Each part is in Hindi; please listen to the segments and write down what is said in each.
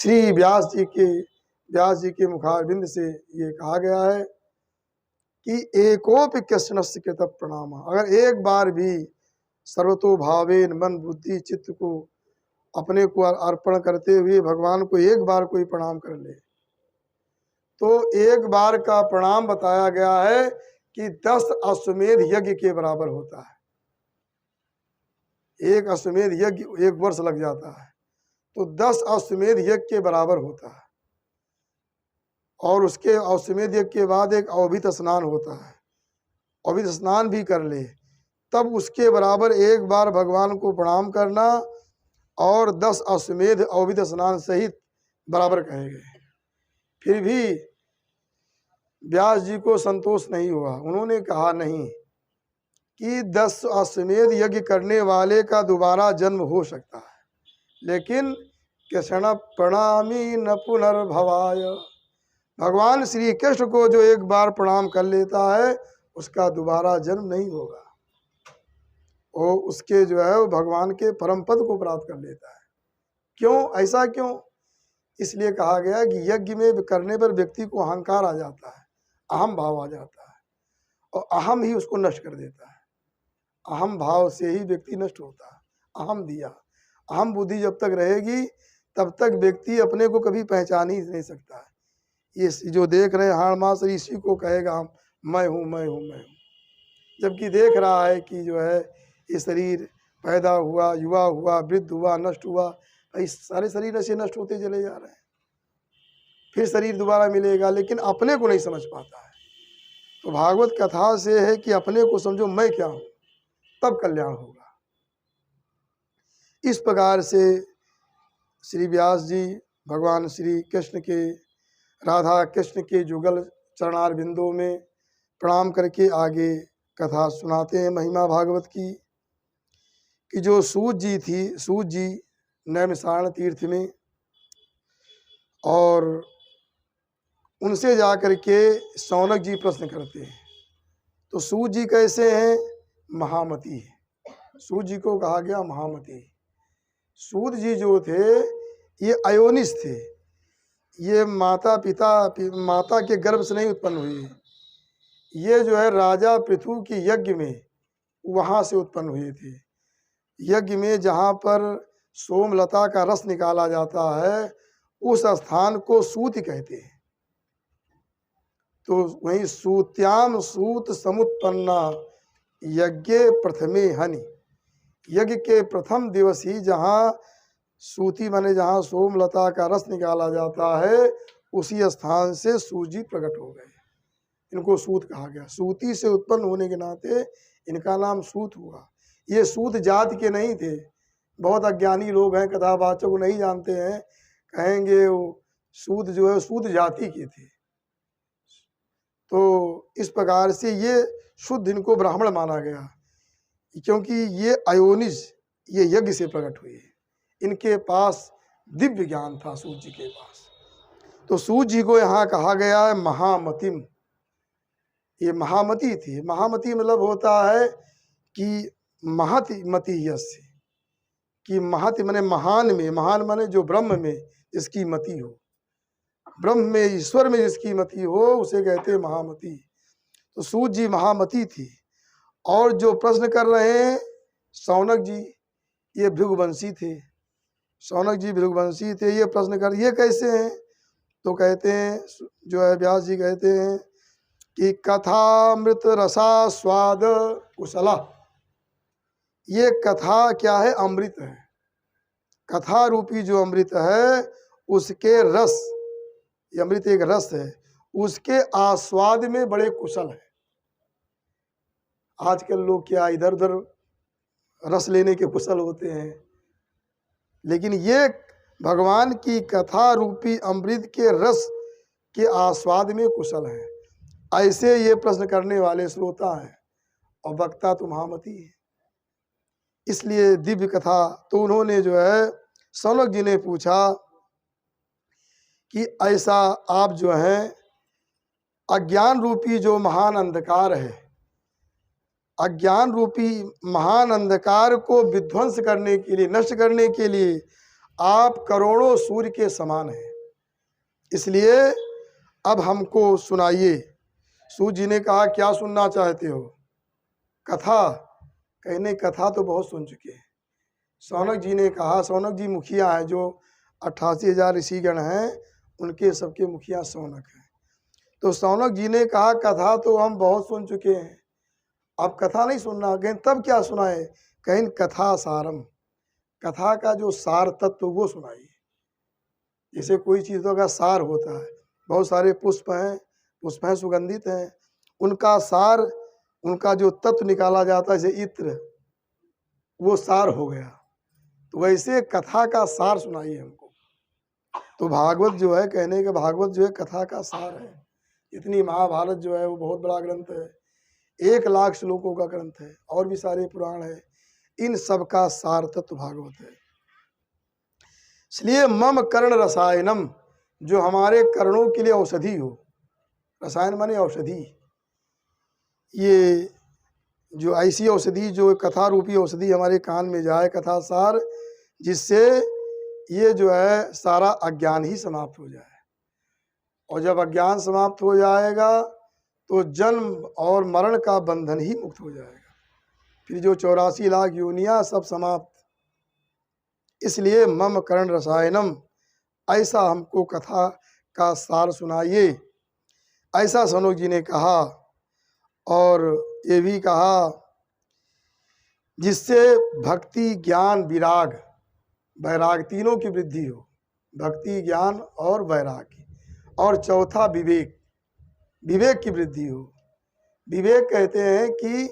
श्री व्यास जी के मुखारबिंद से ये कहा गया है कि एकोपि कृष्णस्य कृत प्रणाम। अगर एक बार भी सर्वतो भावेन मन बुद्धि चित्त को अपने को अर्पण करते हुए भगवान को एक बार कोई प्रणाम कर ले तो एक बार का प्रणाम बताया गया है कि 10 अश्वमेध यज्ञ के बराबर होता है। एक अश्वमेध यज्ञ 1 वर्ष लग जाता है तो 10 अश्वमेध यज्ञ के बराबर होता है। और उसके अश्वमेध यज्ञ के बाद एक अवभित स्नान होता है। अवभित स्नान भी कर ले तब उसके बराबर एक बार भगवान को प्रणाम करना और 10 अश्वमेध अवभित स्नान सहित बराबर कहे गए। फिर भी व्यास जी को संतोष नहीं हुआ। उन्होंने कहा नहीं कि 10 अश्वमेध यज्ञ करने वाले का दोबारा जन्म हो सकता है, लेकिन कृष्ण प्रणामी न पुनर्भवाय। भगवान श्री कृष्ण को जो एक बार प्रणाम कर लेता है उसका दोबारा जन्म नहीं होगा। वो उसके जो है वो भगवान के परम पद को प्राप्त कर लेता है। क्यों? ऐसा क्यों? इसलिए कहा गया कि यज्ञ में करने पर व्यक्ति को अहंकार आ जाता है, अहम भाव आ जाता है और अहम ही उसको नष्ट कर देता है। अहम भाव से ही व्यक्ति नष्ट होता है। अहम दिया, अहम बुद्धि जब तक रहेगी तब तक व्यक्ति अपने को कभी पहचान ही नहीं सकता है। ये जो देख रहे हैं हाड़ मास इसी को कहेगा हम मैं हूँ मैं हूँ मैं हूँ, जबकि देख रहा है कि जो है ये शरीर पैदा हुआ, युवा हुआ, वृद्ध हुआ, नष्ट हुआ, इस सारे शरीर ऐसे नष्ट होते चले जा रहे हैं। फिर शरीर दोबारा मिलेगा, लेकिन अपने को नहीं समझ पाता है। तो भागवत कथा से है कि अपने को समझो मैं क्या हूँ, तब कल्याण होगा। इस प्रकार से श्री व्यास जी भगवान श्री कृष्ण के, राधा कृष्ण के जुगल चरणार बिंदों में प्रणाम करके आगे कथा सुनाते हैं महिमा भागवत की। कि जो सूत जी थी, सूत जी नैमिषारण्य तीर्थ में, और उनसे जाकर के शौनक जी प्रश्न करते हैं। तो सूत जी कैसे हैं? महामती है। सूत जी को कहा गया महामती। सूत जी जो थे ये अयोनिस थे। ये माता के गर्भ से नहीं उत्पन्न हुए। ये जो है राजा पृथु के यज्ञ में वहाँ से उत्पन्न हुए थे। यज्ञ में जहाँ पर सोमलता का रस निकाला जाता है उस स्थान को सूति कहते हैं। तो वहीं सूत्याम सूत समुत्पन्ना यज्ञ प्रथमे हनि। यज्ञ के प्रथम दिवस ही जहाँ सूती माने जहाँ सोमलता का रस निकाला जाता है उसी स्थान से सूजी प्रकट हो गए। इनको सूत कहा गया। सूती से उत्पन्न होने के नाते इनका नाम सूत हुआ। ये सूत जाति के नहीं थे। बहुत अज्ञानी लोग हैं, कथावाचक को नहीं जानते हैं, कहेंगे वो सूत जो है सूत जाति के थे। तो इस प्रकार से ये शुद्ध इनको ब्राह्मण माना गया, क्योंकि ये अयोनिज ये यज्ञ से प्रकट हुए। इनके पास दिव्य ज्ञान था सूत जी के पास। तो सूत जी को यहाँ कहा गया है महामतिम। ये महामती थी। महामती मतलब होता है कि महति मति यस्य, कि महति माने महान में, महान माने जो ब्रह्म में जिसकी मति हो, ब्रह्म में ईश्वर में जिसकी मति हो उसे कहते हैं महामती। तो सूत जी महामती थी। और जो प्रश्न कर रहे हैं शौनक जी, ये भृगुवंशी थे। शौनक जी भृगुवंशी थे। ये प्रश्न कर, ये कैसे हैं? तो कहते हैं जो है व्यास जी कहते हैं कि कथामृत रसा स्वाद कुशला। ये कथा क्या है? अमृत है। कथा रूपी जो अमृत है उसके रस, ये अमृत एक रस है, उसके आस्वाद में बड़े कुशल है। आजकल लोग क्या इधर उधर रस लेने के कुशल होते हैं, लेकिन ये भगवान की कथा रूपी अमृत के रस के आस्वाद में कुशल है। ऐसे ये प्रश्न करने वाले श्रोता हैं और वक्ता तो महामती है। इसलिए दिव्य कथा। तो उन्होंने जो है शौनक जी ने पूछा कि ऐसा आप जो हैं अज्ञान रूपी जो महान अंधकार है, अज्ञान रूपी महान अंधकार को विध्वंस करने के लिए, नष्ट करने के लिए आप करोड़ों सूर्य के समान हैं, इसलिए अब हमको सुनाइए। सूत जी ने कहा क्या सुनना चाहते हो? कथा? कहने कथा तो बहुत सुन चुके हैं। शौनक जी ने कहा, शौनक जी मुखिया हैं, जो 88,000 ऋषिगण हैं उनके सबके मुखिया शौनक हैं। तो शौनक जी ने कहा कथा तो हम बहुत सुन चुके हैं, अब कथा नहीं सुनना। कहें तब क्या सुनाए? कहें कथा सारम, कथा का जो सार तत्व वो सुनाइए। जैसे कोई चीज़ का सार होता है, बहुत सारे पुष्प हैं सुगंधित हैं, उनका सार, उनका जो तत्व निकाला जाता है, जैसे इत्र, वो सार हो गया। तो वैसे कथा का सार सुनाइए हमको। तो भागवत जो है, कहने के भागवत जो है कथा का सार है। इतनी महाभारत जो है वो बहुत बड़ा ग्रंथ है, 1,00,000 श्लोकों का ग्रंथ है, और भी सारे पुराण है, इन सब का सार तत्व भागवत है। इसलिए मम कर्ण रसायनम, जो हमारे कर्णों के लिए औषधि हो। रसायन माने औषधि, ये जो ऐसी औषधि, जो कथा रूपी औषधि हमारे कान में जाए, कथा सार, जिससे ये जो है सारा अज्ञान ही समाप्त हो जाए। और जब अज्ञान समाप्त हो जाएगा तो जन्म और मरण का बंधन ही मुक्त हो जाएगा, फिर जो 84 लाख योनियां सब समाप्त। इसलिए मम कर्ण रसायनम, ऐसा हमको कथा का सार सुनाइए, ऐसा शौनक जी ने कहा। और ये भी कहा जिससे भक्ति ज्ञान विराग वैराग तीनों की वृद्धि हो, भक्ति ज्ञान और वैराग्य। और चौथा विवेक, विवेक की वृद्धि हो। विवेक कहते हैं कि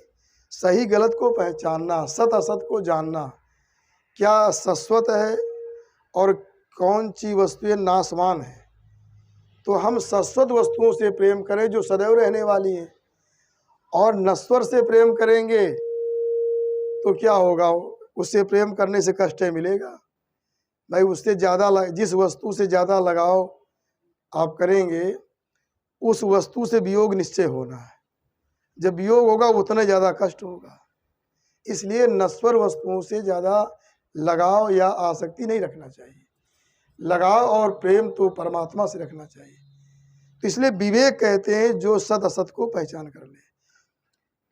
सही गलत को पहचानना, सत असत को जानना, क्या शाश्वत है और कौन सी वस्तुएं नाशवान है। तो हम शाश्वत वस्तुओं से प्रेम करें जो सदैव रहने वाली हैं, और नश्वर से प्रेम करेंगे तो क्या होगा? उससे प्रेम करने से कष्ट मिलेगा भाई। उससे ज़्यादा, जिस वस्तु से ज़्यादा लगाव आप करेंगे, उस वस्तु से वियोग निश्चय होना है। जब वियोग होगा उतना ज़्यादा कष्ट होगा। इसलिए नश्वर वस्तुओं से ज़्यादा लगाव या आसक्ति नहीं रखना चाहिए। लगाव और प्रेम तो परमात्मा से रखना चाहिए। तो इसलिए विवेक कहते हैं जो सत असत को पहचान कर ले।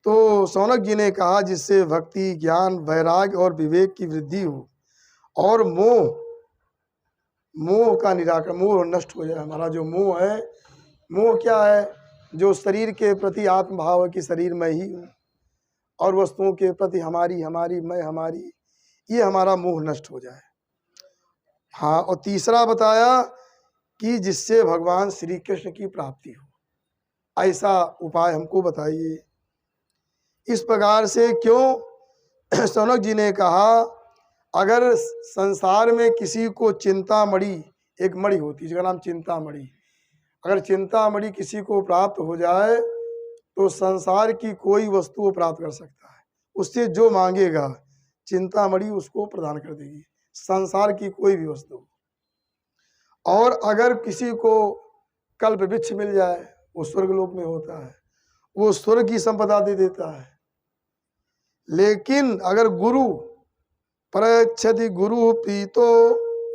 तो शौनक जी ने कहा जिससे भक्ति ज्ञान वैराग्य और विवेक की वृद्धि हो, और मोह का निराकरण, मोह नष्ट हो जाए। हमारा जो मोह है, मोह क्या है? जो शरीर के प्रति आत्मभाव है कि शरीर मैं ही हूँ, और वस्तुओं के प्रति हमारी हमारी मैं हमारी, ये हमारा मोह नष्ट हो जाए। हाँ, और तीसरा बताया कि जिससे भगवान श्री कृष्ण की प्राप्ति हो, ऐसा उपाय हमको बताइए। इस प्रकार से क्यों? शौनक जी ने कहा अगर संसार में किसी को चिंतामणि, एक मणि होती है जिसका नाम चिंतामणि, अगर चिंतामणि किसी को प्राप्त हो जाए तो संसार की कोई वस्तु वो प्राप्त कर सकता है। उससे जो मांगेगा चिंतामणि उसको प्रदान कर देगी, संसार की कोई भी वस्तु। और अगर किसी को कल्प वृक्ष मिल जाए, वो स्वर्गलोक में होता है, वो स्वर्ग की संपदा दे देता है। लेकिन अगर गुरु प्रयच्छति गुरु प्रीतो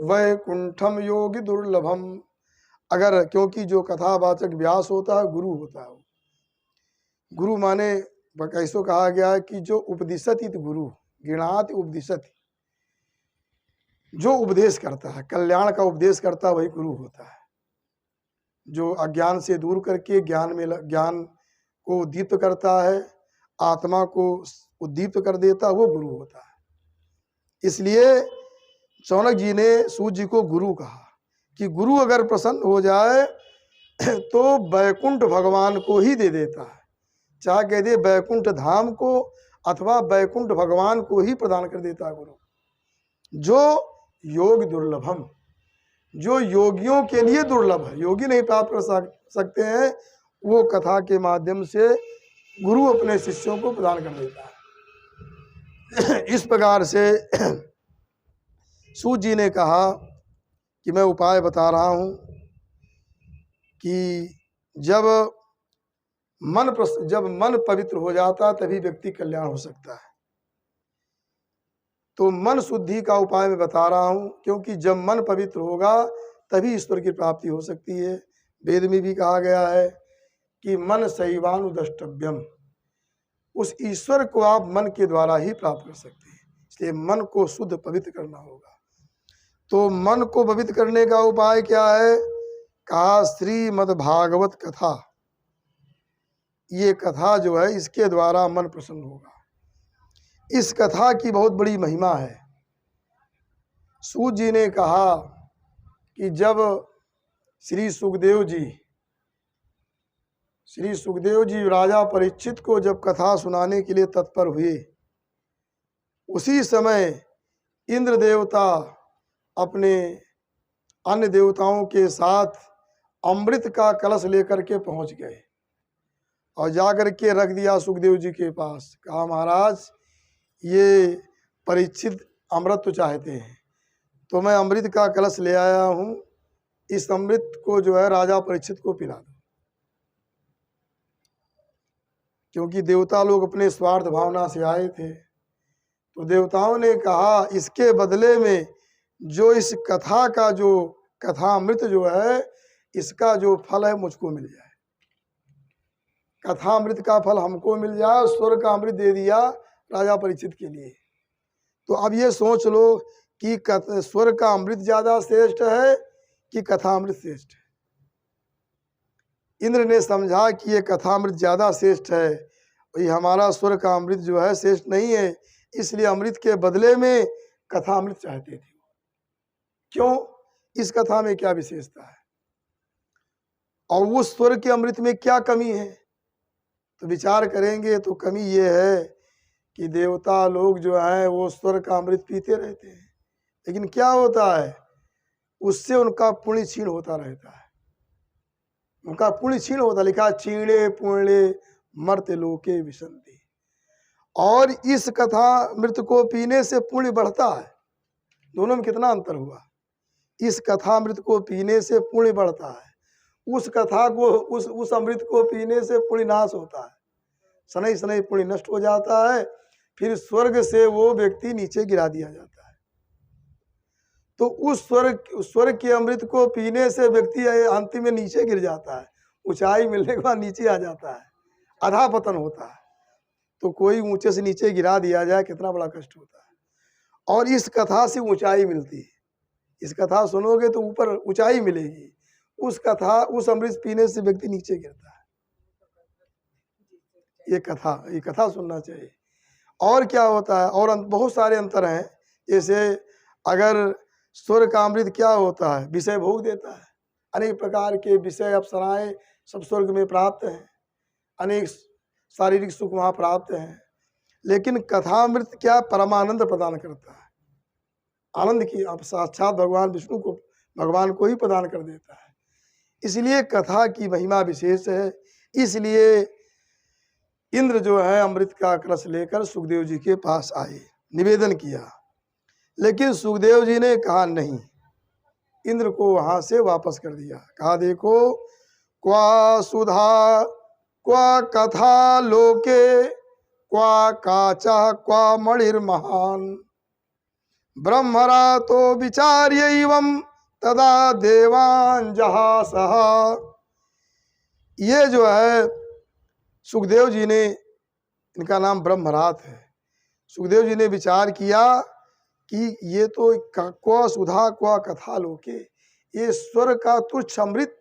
वैकुंठम योगी दुर्लभम, अगर, क्योंकि जो कथावाचक व्यास होता है गुरु होता है। गुरु माने कैसो कहा गया है कि जो उपदिशति गुरु गृणाति उपदिशति, जो उपदेश करता है, कल्याण का उपदेश करता है, वही गुरु होता है। जो अज्ञान से दूर करके ज्ञान को उद्दीप्त करता है, आत्मा को उद्दीप्त कर देता है, वो गुरु होता है। इसलिए शौनक जी ने सूत जी को गुरु कहा कि गुरु अगर प्रसन्न हो जाए तो बैकुंठ भगवान को ही दे देता है। चाहे कह दे बैकुंठ धाम को, अथवा बैकुंठ भगवान को ही प्रदान कर देता है गुरु। जो योग दुर्लभम, जो योगियों के लिए दुर्लभ है, योगी नहीं प्राप्त कर सकते हैं, वो कथा के माध्यम से गुरु अपने शिष्यों को प्रदान कर देता है। इस प्रकार से सूत जी ने कहा कि मैं उपाय बता रहा हूँ कि जब मन पवित्र हो जाता तभी व्यक्ति कल्याण हो सकता है। तो मन शुद्धि का उपाय मैं बता रहा हूँ, क्योंकि जब मन पवित्र होगा तभी ईश्वर की प्राप्ति हो सकती है। वेद में भी कहा गया है कि मन शैवानुद्रष्टव्यम, उस ईश्वर को आप मन के द्वारा ही प्राप्त कर सकते हैं। इसलिए मन को शुद्ध पवित्र करना होगा। तो मन को पवित्र करने का उपाय क्या है? कहा श्रीमद् भागवत कथा, ये कथा जो है इसके द्वारा मन प्रसन्न होगा। इस कथा की बहुत बड़ी महिमा है। सूत जी ने कहा कि जब श्री सुखदेव जी राजा परीक्षित को जब कथा सुनाने के लिए तत्पर हुए, उसी समय इंद्र देवता अपने अन्य देवताओं के साथ अमृत का कलश लेकर के पहुंच गए और जाकर के रख दिया सुखदेव जी के पास। कहा महाराज, ये परीक्षित अमृत तो चाहते हैं, तो मैं अमृत का कलश ले आया हूँ, इस अमृत को जो है राजा परीक्षित को पिला दो। क्योंकि देवता लोग अपने स्वार्थ भावना से आए थे, तो देवताओं ने कहा इसके बदले में जो इस कथा का जो कथामृत जो है, इसका जो फल है मुझको मिल जाए। कथामृत का फल हमको मिल जाए। स्वर्ग का अमृत दे दिया राजा परीक्षित के लिए। तो अब ये सोच लो कि स्वर्ग का अमृत ज्यादा श्रेष्ठ है कि कथामृत श्रेष्ठ है। इंद्र ने समझा कि ये कथामृत ज्यादा श्रेष्ठ है, वही हमारा स्वर्ग का अमृत जो है श्रेष्ठ नहीं है, इसलिए अमृत के बदले में कथामृत चाहते थे। क्यों? इस कथा में क्या विशेषता है और उस स्वर्ग के अमृत में क्या कमी है? तो विचार करेंगे तो कमी ये है कि देवता लोग जो हैं वो स्वर्ग का अमृत पीते रहते हैं, लेकिन क्या होता है, उससे उनका पुण्य क्षीण होता रहता है। उनका पुण्य क्षीण होता, लिखा क्षीणे पुण्य मर्त्य लोके विशंति। और इस कथा मृत को पीने से पुण्य बढ़ता है। दोनों में कितना अंतर हुआ? इस कथा मृत को पीने से पुण्य बढ़ता है, उस कथा को उस अमृत को पीने से पुण्य नाश होता है, शनै शनै पुण्य नष्ट हो जाता है, फिर स्वर्ग से वो व्यक्ति नीचे गिरा दिया जाता है। तो उस स्वर्ग के अमृत को पीने से व्यक्ति अंतिम में नीचे गिर जाता है, ऊंचाई मिलने के बाद नीचे आ जाता है, अधा पतन होता है। तो कोई ऊंचे से नीचे गिरा दिया जाए, कितना बड़ा कष्ट होता है। और इस कथा से ऊंचाई मिलती है। इस कथा सुनोगे तो ऊपर ऊंचाई मिलेगी, उस अमृत पीने से व्यक्ति नीचे गिरता है। ये कथा सुनना चाहिए। और क्या होता है, और बहुत सारे अंतर हैं। जैसे अगर स्वर्ग का अमृत क्या होता है, विषय भोग देता है, अनेक प्रकार के विषय अप्सराएं सब स्वर्ग में प्राप्त हैं, अनेक शारीरिक सुख वहाँ प्राप्त हैं। लेकिन कथामृत क्या परमानंद प्रदान करता है, आनंद की अब साक्षात भगवान विष्णु को भगवान को ही प्रदान कर देता है। इसलिए कथा की महिमा विशेष है। इसलिए इंद्र जो है अमृत का कलश लेकर सुखदेव जी के पास आए, निवेदन किया, लेकिन सुखदेव जी ने कहा नहीं, इंद्र को वहां से वापस कर दिया। कहा देखो, क्वा सुधा क्वा कथा लोके क्वा काचा क्वा मणिर महान ब्रह्मरा तो विचार्य एवं तदा देवान जहासः। ये जो है सुखदेव जी ने, इनका नाम ब्रह्मरात है, सुखदेव जी ने विचार किया कि ये तो क्वा सुधा क्वा कथा लोके, ये स्वर्ग का तुच्छ अमृत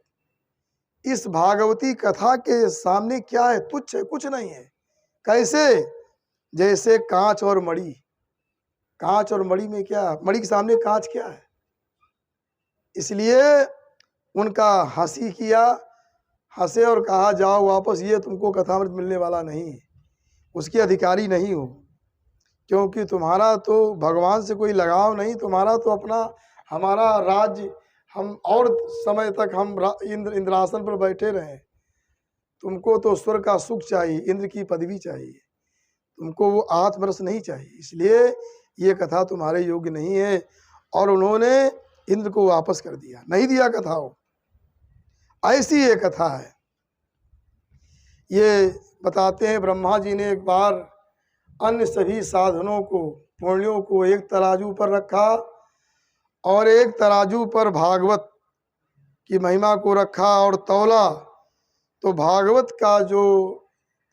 इस भागवती कथा के सामने क्या है, तुच्छ है, कुछ नहीं है। कैसे? जैसे कांच और मणि। कांच और मणि में क्या, मणि के सामने कांच क्या है। इसलिए उनका हंसी किया, हंसे और कहा जाओ वापस, ये तुमको कथामृत मिलने वाला नहीं, उसके अधिकारी नहीं हो, क्योंकि तुम्हारा तो भगवान से कोई लगाव नहीं, तुम्हारा तो अपना हमारा राज्य, हम और समय तक हम इंद्रासन पर बैठे रहें, तुमको तो स्वर्ग का सुख चाहिए, इंद्र की पदवी चाहिए, तुमको वो आत्मरस नहीं चाहिए, इसलिए ये कथा तुम्हारे योग्य नहीं है। और उन्होंने इंद्र को वापस कर दिया, नहीं दिया कथा हो। ऐसी ये कथा है। ये बताते हैं ब्रह्मा जी ने एक बार अन्य सभी साधनों को, पुण्यों को एक तराजू पर रखा और एक तराजू पर भागवत की महिमा को रखा और तौला, तो भागवत का जो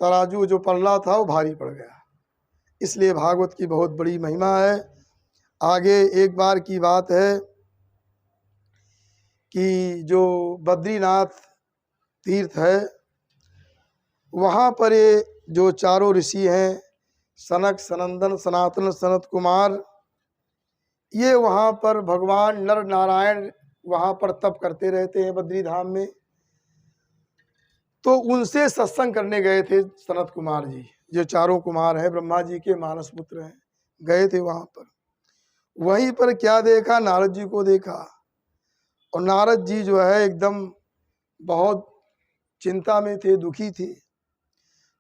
तराजू जो पल्ला था वो भारी पड़ गया। इसलिए भागवत की बहुत बड़ी महिमा है। आगे एक बार की बात है कि जो बद्रीनाथ तीर्थ है, वहाँ पर ये जो चारों ऋषि हैं, सनक, सनंदन, सनातन, सनत कुमार, ये वहाँ पर भगवान नर नारायण वहाँ पर तप करते रहते हैं बद्री धाम में। तो उनसे सत्संग करने गए थे सनत कुमार जी, जो चारों कुमार हैं, ब्रह्मा जी के मानस पुत्र हैं, गए थे वहाँ पर। वहीं पर क्या देखा, नारद जी को देखा। और नारद जी जो है एकदम बहुत चिंता में थे, दुखी थे।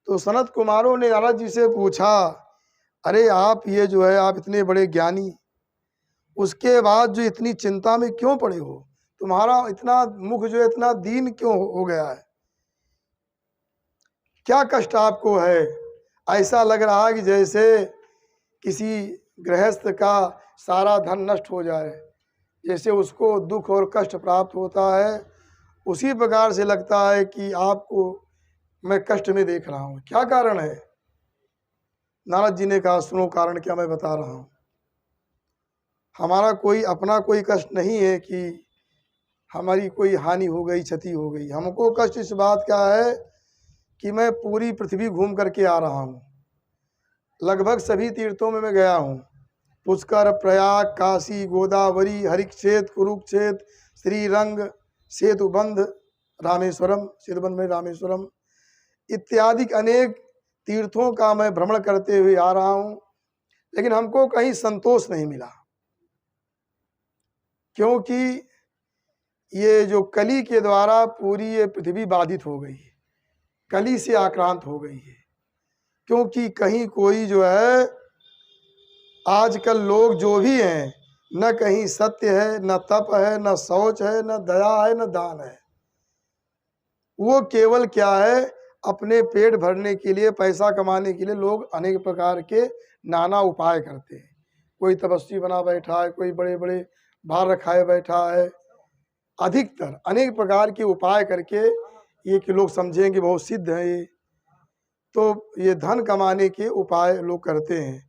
तो सनत कुमारों ने नारद जी से पूछा, अरे आप ये जो है, आप इतने बड़े ज्ञानी, उसके बाद जो इतनी चिंता में क्यों पड़े हो? तुम्हारा इतना मुख जो है इतना दीन क्यों हो गया है? क्या कष्ट आपको है? ऐसा लग रहा है कि जैसे किसी गृहस्थ का सारा धन नष्ट हो जाए, जैसे उसको दुख और कष्ट प्राप्त होता है, उसी प्रकार से लगता है कि आपको मैं कष्ट में देख रहा हूँ। क्या कारण है? नारद जी ने कहा, सुनो कारण क्या, मैं बता रहा हूँ। हमारा कोई अपना कोई कष्ट नहीं है कि हमारी कोई हानि हो गई, क्षति हो गई। हमको कष्ट इस बात का है कि मैं पूरी पृथ्वी घूम करके आ रहा हूँ। लगभग सभी तीर्थों में मैं गया हूँ, पुष्कर, प्रयाग, काशी, गोदावरी, हरिक्षेत्र, कुरुक्षेत्र, श्रीरंग, सेतुबंध, रामेश्वरम, सेतुबंध में रामेश्वरम इत्यादि अनेक तीर्थों का मैं भ्रमण करते हुए आ रहा हूँ, लेकिन हमको कहीं संतोष नहीं मिला। क्योंकि ये जो कली के द्वारा पूरी ये पृथ्वी बाधित हो गई है, कली से आक्रांत हो गई है। क्योंकि कहीं कोई जो है, आजकल लोग जो भी हैं, न कहीं सत्य है, न तप है, न शौच है, न दया है, न दान है। वो केवल क्या है, अपने पेट भरने के लिए, पैसा कमाने के लिए लोग अनेक प्रकार के नाना उपाय करते हैं। कोई तपस्वी बना बैठा है, कोई बड़े बड़े भार रखाए बैठा है। अधिकतर अनेक प्रकार के उपाय करके ये कि लोग समझेंगे बहुत सिद्ध है ये, तो ये धन कमाने के उपाय लोग करते हैं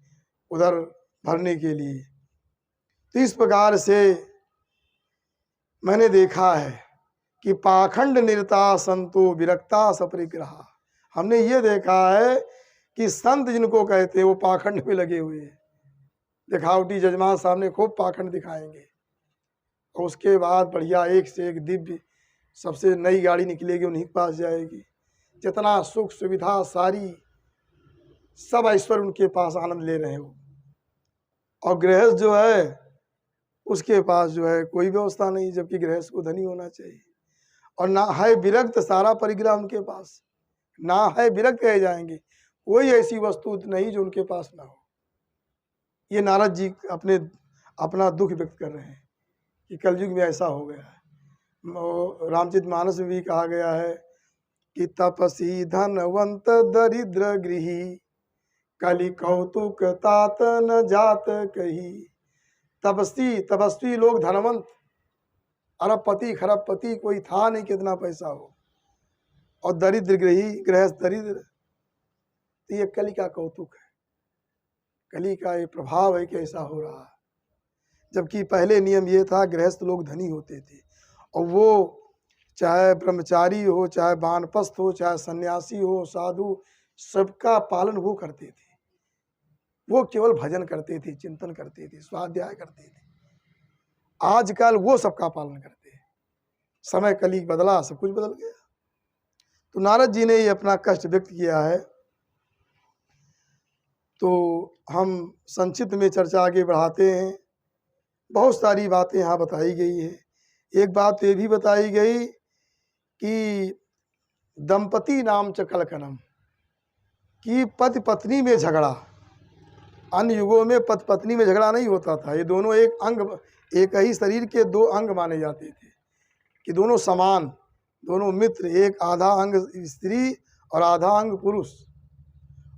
उधर भरने के लिए। तो इस प्रकार से मैंने देखा है कि पाखंड निरता संतो विरक्ता सपरिग्रहा। हमने ये देखा है कि संत जिनको कहते हैं वो पाखंड में लगे हुए हैं। दिखावटी जजमान सामने खूब पाखंड दिखाएंगे, और उसके बाद बढ़िया एक से एक दिव्य सबसे नई गाड़ी निकलेगी, उन्हीं के पास जाएगी। जितना सुख सुविधा सारी सब ऐश्वर्य उनके पास आनंद ले रहे हो। और गृहस्थ जो है उसके पास जो है कोई व्यवस्था नहीं, जबकि गृहस्थ को धनी होना चाहिए। और ना है विरक्त, सारा परिग्रह उनके पास, ना है विरक्त कहे जाएंगे, कोई ऐसी वस्तु नहीं जो उनके पास ना हो। ये नारद जी अपना दुख व्यक्त कर रहे हैं कि कलयुग में ऐसा हो गया है। रामचरितमानस में भी कहा गया है कि तपसी धनवंत दरिद्र गृही, कलि कौतुक तात न जात कही। तपस्वी लोग धनवंत, अरबपति खरबपति कोई था नहीं, कितना पैसा हो, और दरिद्र गृही, गृहस्थ दरिद्र। तो ये कली का कौतुक है, कली का ये प्रभाव है कि ऐसा हो रहा है। जबकि पहले नियम ये था, गृहस्थ लोग धनी होते थे, और वो चाहे ब्रह्मचारी हो, चाहे वानप्रस्थ हो, चाहे सन्यासी हो, साधु, सबका पालन वो करते थे। वो केवल भजन करते थे, चिंतन करते थे, स्वाध्याय करते थे। आजकल वो सबका पालन करते हैं। समय कली बदला, सब कुछ बदल गया। तो नारद जी ने ये अपना कष्ट व्यक्त किया है। तो हम संक्षिप्त में चर्चा आगे बढ़ाते हैं। बहुत सारी बातें यहाँ बताई गई है। एक बात ये भी बताई गई कि दंपति नाम च कलकनम, कि पति पत्नी में झगड़ा। अन्य युगों में पति पत्नी में झगड़ा नहीं होता था। ये दोनों एक ही शरीर के दो अंग माने जाते थे, कि दोनों समान, दोनों मित्र, एक आधा अंग स्त्री और आधा अंग पुरुष।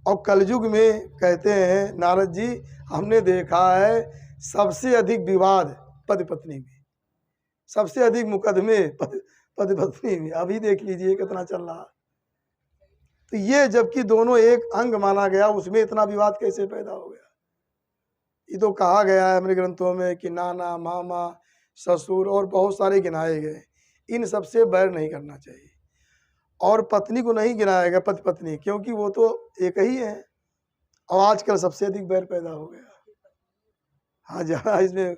और कलयुग में कहते हैं नारद जी, हमने देखा है सबसे अधिक विवाद पति पत्नी में, सबसे अधिक मुकदमे पति पत्नी में। अभी देख लीजिए कितना चल रहा। तो ये जबकि दोनों एक अंग माना गया, उसमें इतना विवाद कैसे पैदा हो गया? ये तो कहा गया है अपने ग्रंथों में कि नाना, मामा, ससुर और बहुत सारे गिनाए गए। इन सबसे बैर नहीं करना चाहिए। और पत्नी को नहीं गिनाया गया, पति पत्नी, क्योंकि वो तो एक ही है। और आजकल सबसे अधिक बैर पैदा हो गया। हाँ, जहाँ इसमें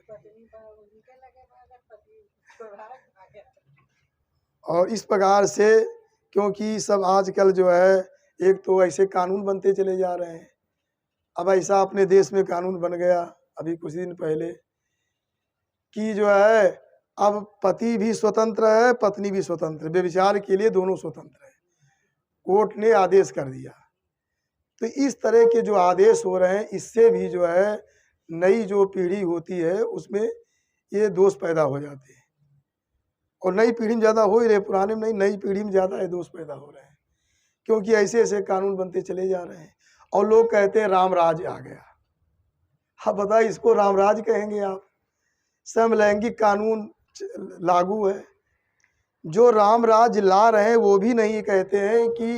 और इस प्रकार से, क्योंकि सब आजकल जो है एक तो ऐसे कानून बनते चले जा रहे हैं। अब ऐसा अपने देश में कानून बन गया अभी कुछ दिन पहले कि जो है अब पति भी स्वतंत्र है, पत्नी भी स्वतंत्र, व्यभिचार के लिए दोनों स्वतंत्र है। कोर्ट ने आदेश कर दिया। तो इस तरह के जो आदेश हो रहे हैं, इससे भी जो है नई जो पीढ़ी होती है उसमें ये दोष पैदा हो जाते हैं। और नई पीढ़ी में ज़्यादा हो ही रहे, पुराने में नहीं, नई पीढ़ी में ज़्यादा ये दोष पैदा हो रहे हैं, क्योंकि ऐसे ऐसे कानून बनते चले जा रहे हैं। और लोग कहते हैं रामराज आ गया। हाँ, बताइए इसको रामराज कहेंगे आप? समलैंगिक कानून लागू है। जो रामराज ला रहे हैं वो भी नहीं कहते हैं कि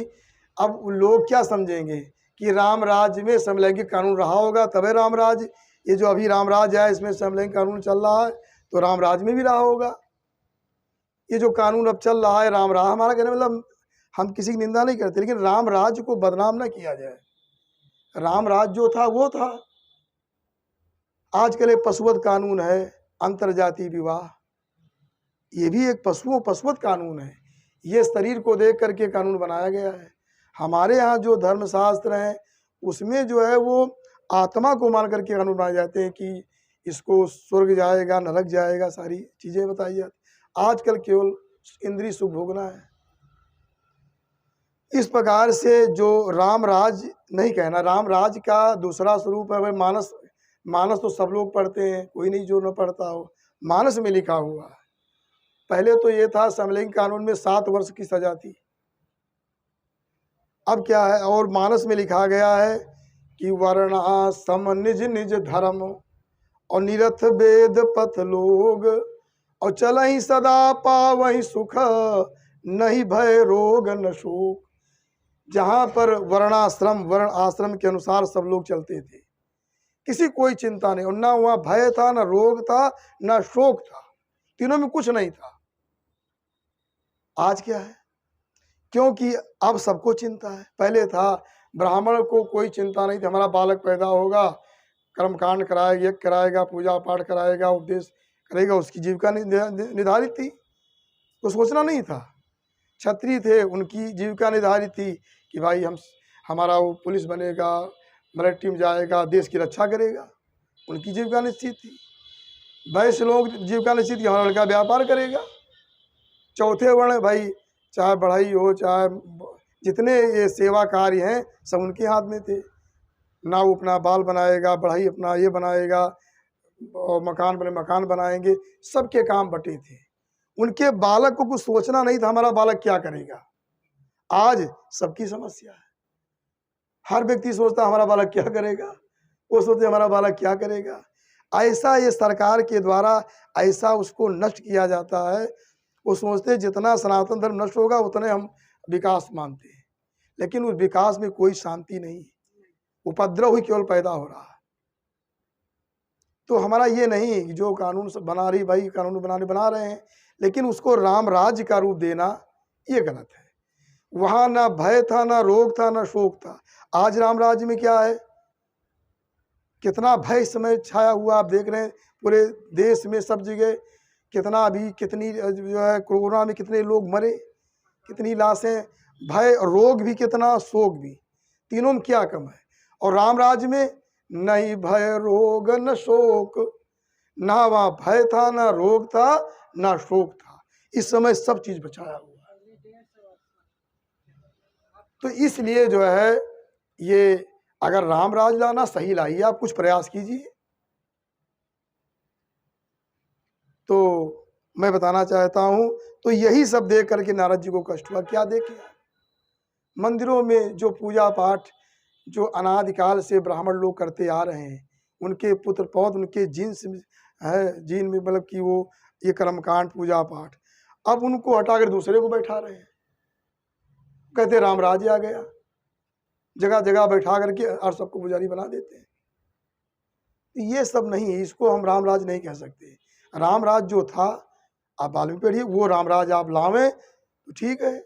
अब लोग क्या समझेंगे कि रामराज में समलैंगिक कानून रहा होगा तबे रामराज। ये जो अभी रामराज है इसमें समलैंगिक कानून चल रहा है, तो रामराज में भी रहा होगा। ये जो कानून अब चल रहा है रामराज, हमारा कहने मतलब हम किसी की निंदा नहीं करते, लेकिन रामराज को बदनाम ना किया जाए। रामराज जो था वो था। आजकल एक पशुवत कानून है, अंतरजातीय विवाह, ये भी एक पशुवत कानून है। ये शरीर को देख करके कानून बनाया गया है। हमारे यहाँ जो धर्मशास्त्र हैं उसमें जो है वो आत्मा को मान करके कानून बनाए जाते हैं कि इसको स्वर्ग जाएगा, नरक जाएगा, सारी चीज़ें बताई जाती। आजकल केवल इंद्रिय सुख भोगना है। इस प्रकार से जो रामराज नहीं कहना, रामराज का दूसरा स्वरूप है मानस। मानस तो सब लोग पढ़ते हैं, कोई नहीं जो न पढ़ता हो। मानस में लिखा हुआ है। पहले तो ये था समलैंगिक कानून में 7 वर्ष की सजा थी। अब क्या है, और मानस में लिखा गया है कि वर्णाश्रम निज निज धर्म और निरथ वेद पथ लोग और चलहि सदा पावहि सुख नहीं भय रोग न शोक। जहाँ पर वर्ण आश्रम के अनुसार सब लोग चलते थे, किसी कोई चिंता नहीं, और ना वहाँ भय था, ना रोग था, ना शोक था, तीनों में कुछ नहीं था। आज क्या है, क्योंकि अब सबको चिंता है। पहले था ब्राह्मण को कोई चिंता नहीं थी, हमारा बालक पैदा होगा, कर्मकांड कराएगा, यज्ञ कराएगा, पूजा पाठ कराएगा, उपदेश करेगा, उसकी जीविका निर्धारित थी, कुछ सोचना नहीं था। क्षत्रिय थे, उनकी जीविका निर्धारित थी कि भाई हमारा वो पुलिस बनेगा, मिलिट्री में जाएगा, देश की रक्षा करेगा, उनकी जीविका निश्चित थी। वैश्य लोग जीविका निश्चित थी, हमारा लड़का व्यापार करेगा। चौथे वर्ण भाई चाहे बढ़ाई हो, चाहे जितने ये सेवा कार्य हैं सब उनके हाथ में थे। ना वो अपना बाल बनाएगा, बढ़ाई अपना ये बनाएगा, और मकान बने मकान बनाएंगे, सबके काम बटे थे। उनके बालक को कुछ सोचना नहीं था हमारा बालक क्या करेगा। आज सबकी समस्या है, हर व्यक्ति सोचता हमारा बालक क्या करेगा, वो सोचते हमारा बालक क्या करेगा। ऐसा ये सरकार के द्वारा ऐसा उसको नष्ट किया जाता है। वो सोचते जितना सनातन धर्म नष्ट होगा उतने हम विकास मानते हैं, लेकिन उस विकास में कोई शांति नहीं, उपद्रव ही केवल पैदा हो रहा है। तो हमारा ये नहीं जो कानून बना रही भाई कानून बना रहे हैं, लेकिन उसको राम राज्य का रूप देना ये गलत है। वहाँ ना भय था, ना रोग था, ना शोक था। आज राम राज्य में क्या है, कितना भय इस समय छाया हुआ, आप देख रहे हैं पूरे देश में सब जगह। कितना अभी कितनी जो है कोरोना में कितने लोग मरे, कितनी लाशें, भय रोग भी कितना, शोक भी, तीनों में क्या कम है। और राम राज्य में नहीं भय रोग न शोक, ना वहाँ भय था, ना रोग था, ना शोक था। इस समय सब चीज बचाया हुआ है। तो इसलिए जो है ये अगर राम राज लाना सही लाइए, आप कुछ प्रयास कीजिए। तो मैं बताना चाहता हूँ, तो यही सब देख करके नारद जी को कष्ट हुआ। क्या देखे, मंदिरों में जो पूजा पाठ जो अनादिकाल से ब्राह्मण लोग करते आ रहे हैं, उनके पुत्र पौध, उनके जीन में मतलब कि वो ये कर्मकांड पूजा पाठ, अब उनको हटाकर दूसरे को बैठा रहे हैं। कहते राम राज्य आ गया, जगह जगह बैठा करके और सबको पुजारी बना देते हैं। ये सब नहीं है, इसको हम राम राज नहीं कह सकते। राम राज जो था, आप मालूम पढ़िए, वो राम राज आप लावें तो ठीक है।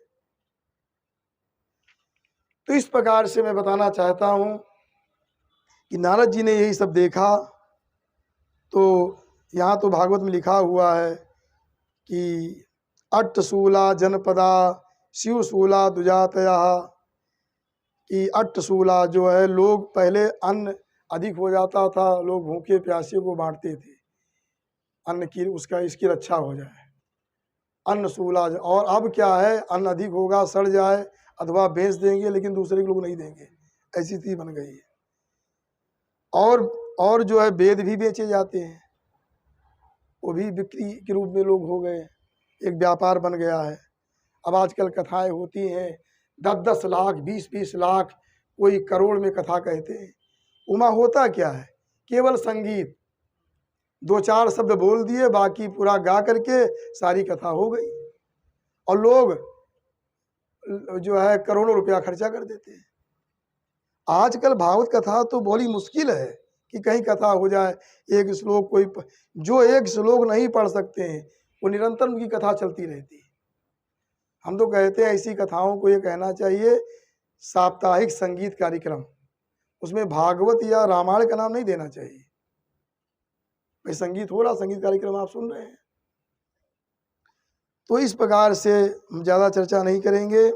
तो इस प्रकार से मैं बताना चाहता हूं कि नारद जी ने यही सब देखा। तो यहाँ तो भागवत में लिखा हुआ है कि अट्टशूला जनपदा शिवशूला दुजातया, कि अट्टशूला जो है, लोग पहले अन्न अधिक हो जाता था, लोग भूखे प्यासे को बांटते थे, अन्न की उसका इसकी रक्षा हो जाए, अन्नशूला। और अब क्या है, अन्न अधिक होगा सड़ जाए अथवा बेच देंगे, लेकिन दूसरे के लोग नहीं देंगे, ऐसी स्थिति बन गई है। और जो है वेद भी बेचे जाते हैं, वो भी बिक्री के रूप में लोग हो गए, एक व्यापार बन गया है। अब आजकल कथाएं होती हैं 10-10 लाख 20-20 लाख, कोई करोड़ में कथा कहते हैं। उमा होता क्या है, केवल संगीत, 2-4 शब्द बोल दिए, बाकी पूरा गा करके सारी कथा हो गई, और लोग जो है करोड़ों रुपया खर्चा कर देते हैं। आजकल भागवत कथा तो बड़ी मुश्किल है कि कहीं कथा हो जाए, एक श्लोक, कोई जो एक श्लोक नहीं पढ़ सकते हैं वो निरंतर उनकी कथा चलती रहती है। हम तो कहते हैं ऐसी कथाओं को ये कहना चाहिए साप्ताहिक संगीत कार्यक्रम, उसमें भागवत या रामायण का नाम नहीं देना चाहिए। भाई संगीत हो रहा, संगीत कार्यक्रम आप सुन रहे हैं। तो इस प्रकार से हम ज़्यादा चर्चा नहीं करेंगे।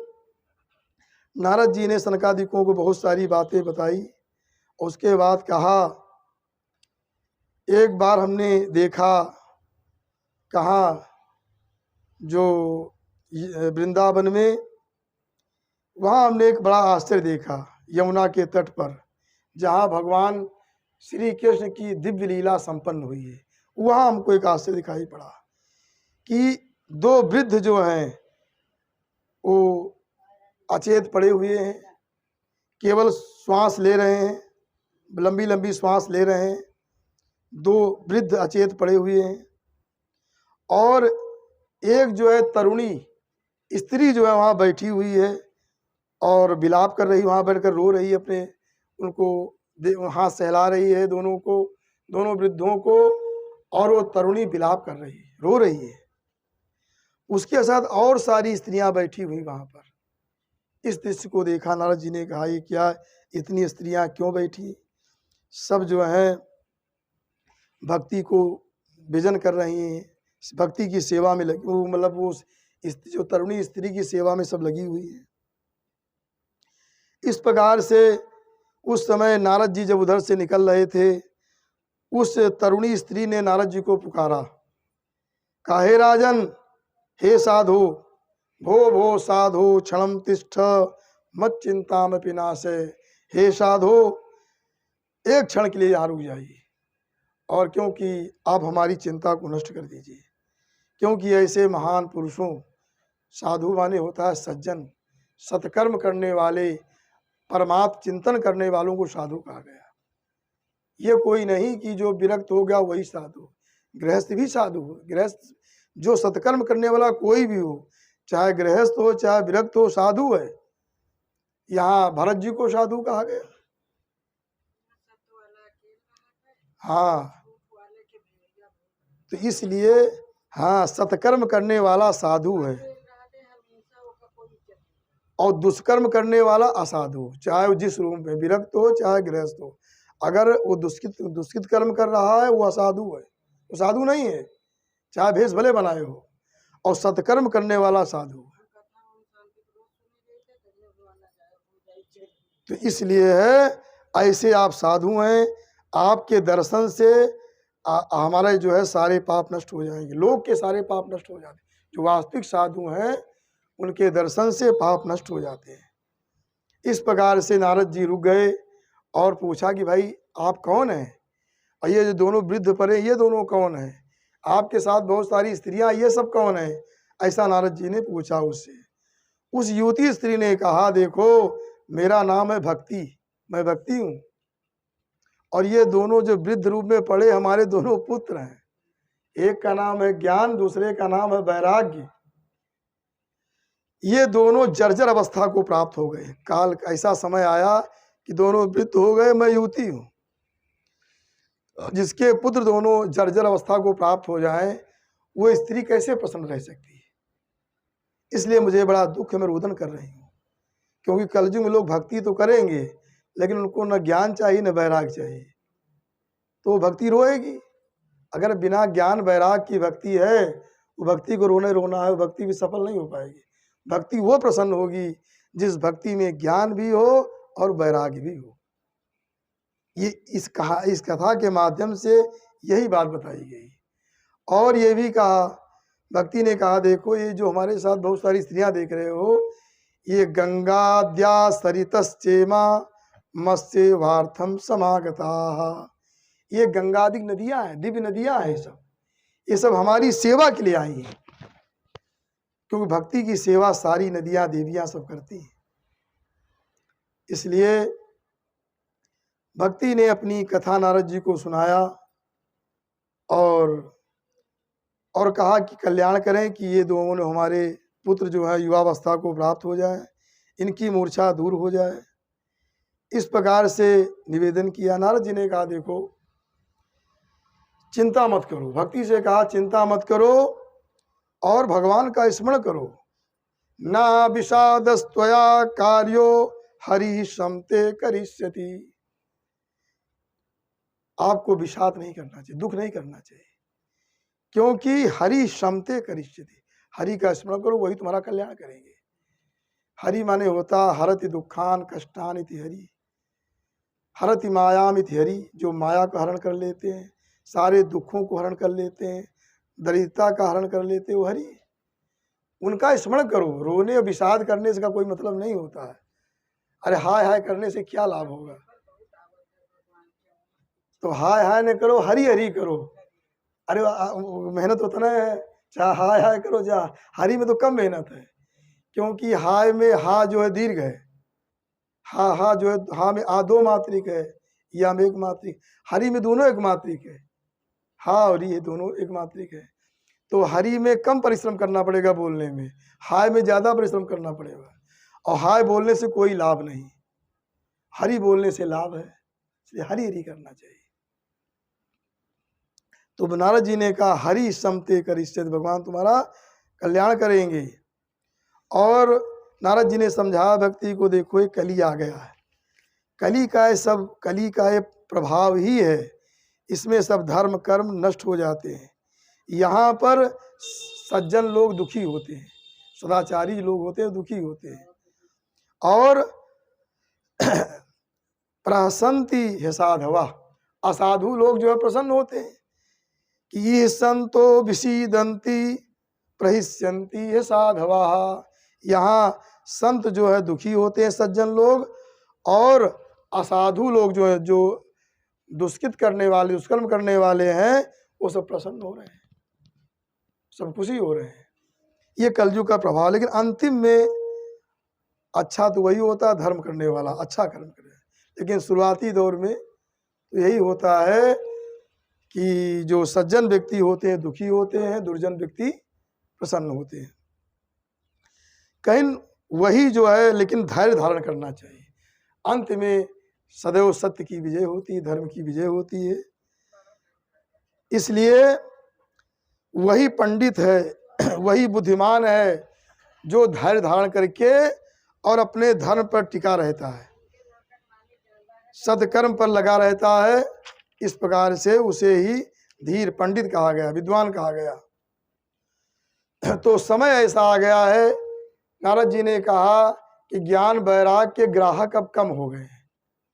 नारद जी ने सनकादिकों को बहुत सारी बातें बताई। उसके बाद कहा, एक बार हमने देखा, कहा जो वृंदावन में, वहाँ हमने एक बड़ा आश्चर्य देखा, यमुना के तट पर, जहाँ भगवान श्री कृष्ण की दिव्य लीला संपन्न हुई है। वहाँ हमको एक आश्चर्य दिखाई पड़ा कि 2 वृद्ध जो हैं वो अचेत पड़े हुए हैं, केवल श्वास ले रहे हैं, लंबी लंबी श्वास ले रहे हैं। 2 वृद्ध अचेत पड़े हुए हैं, और एक जो है तरुणी स्त्री जो है वहाँ बैठी हुई है और विलाप कर रही, वहाँ बैठकर रो रही है, अपने उनको हाथ सहला रही है दोनों को, दोनों वृद्धों को, और वो तरुणी विलाप कर रही है, रो रही है। उसके साथ और सारी स्त्रियां बैठी हुई वहाँ पर। इस दृश्य को देखा, नारद जी ने कहा, ये क्या, इतनी स्त्रियां क्यों बैठी? सब जो हैं भक्ति को विजन कर रही हैं, भक्ति की सेवा में लगी, वो मतलब वो जो तरुणी स्त्री की सेवा में सब लगी हुई है। इस प्रकार से उस समय नारद जी जब उधर से निकल रहे थे, उस तरुणी स्त्री ने नारद जी को पुकारा, कहा, हे राजन, हे साधु, भो भो साधु क्षणम तिष्ठ मत चिंताम पिनाशे। हे साधु, एक क्षण के लिए यहाँ रुक जाइए, और क्योंकि आप हमारी चिंता को नष्ट कर दीजिए। क्योंकि ऐसे महान पुरुषों, साधु माने होता है सज्जन, सत्कर्म करने वाले, परमात्म चिंतन करने वालों को साधु कहा गया। ये कोई नहीं कि जो विरक्त हो गया वही साधु, गृहस्थ भी साधु हो। गृहस्थ जो सत्कर्म करने वाला कोई भी हो, चाहे गृहस्थ हो चाहे विरक्त हो, साधु है। यहाँ भरत जी को साधु कहा गया। हाँ, तो इसलिए हाँ, सत्कर्म करने वाला साधु है और दुष्कर्म करने वाला असाधु, चाहे वो जिस रूप में विरक्त हो चाहे गृहस्थ हो। अगर वो दुष्कृत कर्म कर रहा है वो असाधु है, वो साधु नहीं है, चाहे भेष भले बनाए हो। और सत्कर्म करने वाला साधु है। तो इसलिए है, ऐसे आप साधु हैं, आपके दर्शन से हमारे जो है सारे पाप नष्ट हो जाएंगे, लोग के सारे पाप नष्ट हो जाते हैं। जो वास्तविक साधु हैं उनके दर्शन से पाप नष्ट हो जाते हैं। इस प्रकार से नारद जी रुक गए और पूछा कि भाई आप कौन हैं, और ये जो दोनों वृद्ध परे ये दोनों कौन हैं, आपके साथ बहुत सारी स्त्रियां, ये सब कौन है? ऐसा नारद जी ने पूछा उससे। उस युवती स्त्री ने कहा, देखो मेरा नाम है भक्ति, मैं भक्ति हूँ। और ये दोनों जो वृद्ध रूप में पड़े हमारे दोनों पुत्र हैं, एक का नाम है ज्ञान, दूसरे का नाम है वैराग्य। ये दोनों जर्जर अवस्था को प्राप्त हो गए। काल ऐसा समय आया कि दोनों वृद्ध हो गए, मैं युवती हूँ। जिसके पुत्र दोनों जर्जर अवस्था को प्राप्त हो जाएं, वो स्त्री कैसे प्रसन्न रह सकती है? इसलिए मुझे बड़ा दुख है, मैं रोदन कर रही हूँ। क्योंकि कलयुग में लोग भक्ति तो करेंगे, लेकिन उनको न ज्ञान चाहिए न वैराग चाहिए, तो भक्ति रोएगी। अगर बिना ज्ञान वैराग की भक्ति है, वो भक्ति को रोने रोना है, वो भक्ति भी सफल नहीं हो पाएगी। भक्ति वो प्रसन्न होगी जिस भक्ति में ज्ञान भी हो और वैराग्य भी हो। ये इस कथा के माध्यम से यही बात बताई गई। और ये भी कहा, भक्ति ने कहा, देखो ये जो हमारे साथ बहुत सारी स्त्रियां देख रहे हो, ये गंगाद्या सरितश्चेमा मत्स्य वार्थम समागता। ये गंगादिक नदियां हैं, दिव्य नदियां हैं। ये सब हमारी सेवा के लिए आई हैं, क्योंकि भक्ति की सेवा सारी नदियां देवियां सब करती हैं। इसलिए भक्ति ने अपनी कथा नारद जी को सुनाया और कहा कि कल्याण करें कि ये दोनों हमारे पुत्र जो है युवावस्था को प्राप्त हो जाए, इनकी मूर्छा दूर हो जाए। इस प्रकार से निवेदन किया। नारद जी ने कहा, देखो चिंता मत करो। भक्ति से कहा चिंता मत करो और भगवान का स्मरण करो। ना विषादस्त्वया कार्यो हरि समते करिष्यति। आपको विषाद नहीं करना चाहिए, दुख नहीं करना चाहिए, क्योंकि हरि समते करिष्यति। हरि का स्मरण करो, वही तुम्हारा कल्याण करेंगे। हरि माने होता हरति दुखान कष्टान इति हरि, हरति मायाम इति हरि। जो माया का हरण कर लेते हैं, सारे दुखों को हरण कर लेते हैं, दरिद्रता का हरण कर लेते हैं, वो हरि। उनका स्मरण करो। रोने और विषाद करने से का कोई मतलब नहीं होता है। अरे हाय हाय करने से क्या लाभ होगा? तो हाय हाय न करो, हरि हरि करो। अरे मेहनत उतना है, चाहे हाय हाय करो, जा हरि में तो कम मेहनत है, क्योंकि हाय में हा जो है दीर्घ है, हा जो है हा में आ दो मात्रिक है, या में एक मात्रिक। हरि में दोनों एक मात्रिक है, हा और ये दोनों एक मात्रिक है। तो हरि में कम परिश्रम करना पड़ेगा बोलने में, हाय में ज्यादा परिश्रम करना पड़ेगा। और हाय बोलने से कोई लाभ नहीं, हरि बोलने से लाभ है, इसलिए हरि हरि करना चाहिए। तो नारद जी ने कहा हरि समते करिष्यति, भगवान तुम्हारा कल्याण करेंगे। और नारद जी ने समझाया भक्ति को, देखो ये कली आ गया है, कली का ये सब, कली का ये प्रभाव ही है, इसमें सब धर्म कर्म नष्ट हो जाते हैं। यहाँ पर सज्जन लोग दुखी होते हैं, सदाचारी लोग होते हैं दुखी होते हैं। और प्रहसंति है साधवा, असाधु लोग जो है प्रसन्न होते हैं कि ये संतो विषीदंती प्रहिष्यंती है साधवा। यहाँ संत जो है दुखी होते हैं, सज्जन लोग, और असाधु लोग जो है, जो दुष्कृत करने वाले, दुष्कर्म करने वाले हैं, वो सब प्रसन्न हो रहे हैं, सब खुशी हो रहे हैं। ये कलयुग का प्रभाव। लेकिन अंतिम में अच्छा तो वही होता है धर्म करने वाला, अच्छा कर्म करे। लेकिन शुरुआती दौर में तो यही होता है कि जो सज्जन व्यक्ति होते हैं दुखी होते हैं, दुर्जन व्यक्ति प्रसन्न होते हैं। कहीं वही जो है, लेकिन धैर्य धारण करना चाहिए। अंत में सदैव सत्य की विजय होती है, धर्म की विजय होती है। इसलिए वही पंडित है, वही बुद्धिमान है जो धैर्य धारण करके और अपने धर्म पर टिका रहता है, सत्कर्म पर लगा रहता है। इस प्रकार से उसे ही धीर पंडित कहा गया, विद्वान कहा गया। तो समय ऐसा आ गया है, नारद जी ने कहा कि ज्ञान वैराग के ग्राहक अब कम हो गए।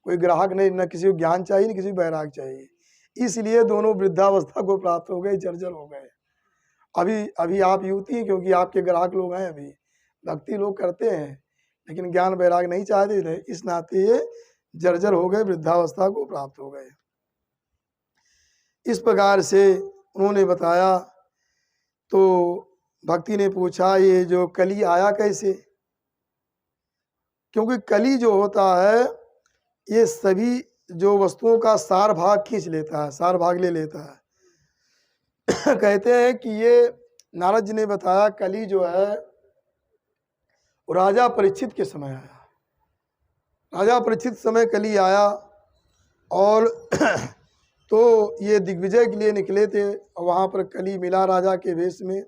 कोई ग्राहक नहीं, न किसी को ज्ञान चाहिए न किसी को वैराग चाहिए। इसलिए दोनों वृद्धावस्था को प्राप्त हो गए, जर्जर हो गए। अभी आप युवती हैं, क्योंकि आपके ग्राहक लोग हैं, अभी भक्ति लोग करते हैं, लेकिन ज्ञान वैराग नहीं चाहते थे, इस नाते ये जर्जर हो गए, वृद्धावस्था को प्राप्त हो गए। इस प्रकार से उन्होंने बताया। तो भक्ति ने पूछा ये जो कली आया कैसे? क्योंकि कली जो होता है ये सभी जो वस्तुओं का सार भाग खींच लेता है, सार भाग ले लेता है। कहते हैं कि ये नारद जी ने बताया कली जो है वो राजा परीक्षित के समय आया। राजा परीक्षित समय कली आया और तो ये दिग्विजय के लिए निकले थे और वहाँ पर कली मिला राजा के वेश में।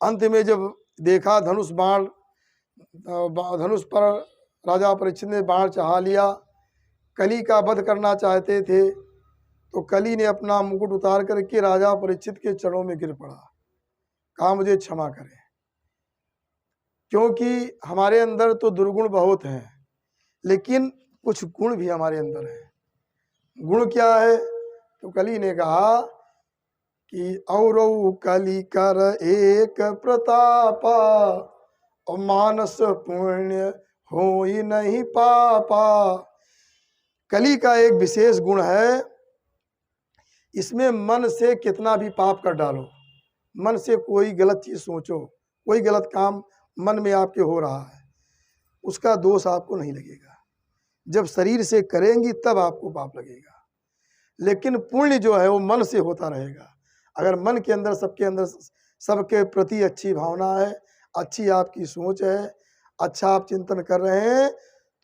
अंत में जब देखा धनुष पर राजा परीक्षित ने बाण चढ़ा लिया, कली का वध करना चाहते थे, तो कली ने अपना मुकुट उतार करके राजा परीक्षित के चरणों में गिर पड़ा, कहा मुझे क्षमा करें, क्योंकि हमारे अंदर तो दुर्गुण बहुत हैं, लेकिन कुछ गुण भी हमारे अंदर हैं। गुण क्या है? तो कली ने कहा कि औरौ कली कर एक प्रतापा और मानस पुण्य हो ही नहीं पापा। कली का एक विशेष गुण है, इसमें मन से कितना भी पाप कर डालो, मन से कोई गलत चीज सोचो, कोई गलत काम मन में आपके हो रहा है, उसका दोष आपको नहीं लगेगा। जब शरीर से करेंगी तब आपको पाप लगेगा, लेकिन पुण्य जो है वो मन से होता रहेगा। अगर मन के अंदर सबके प्रति अच्छी भावना है, अच्छी आपकी सोच है, अच्छा आप चिंतन कर रहे हैं,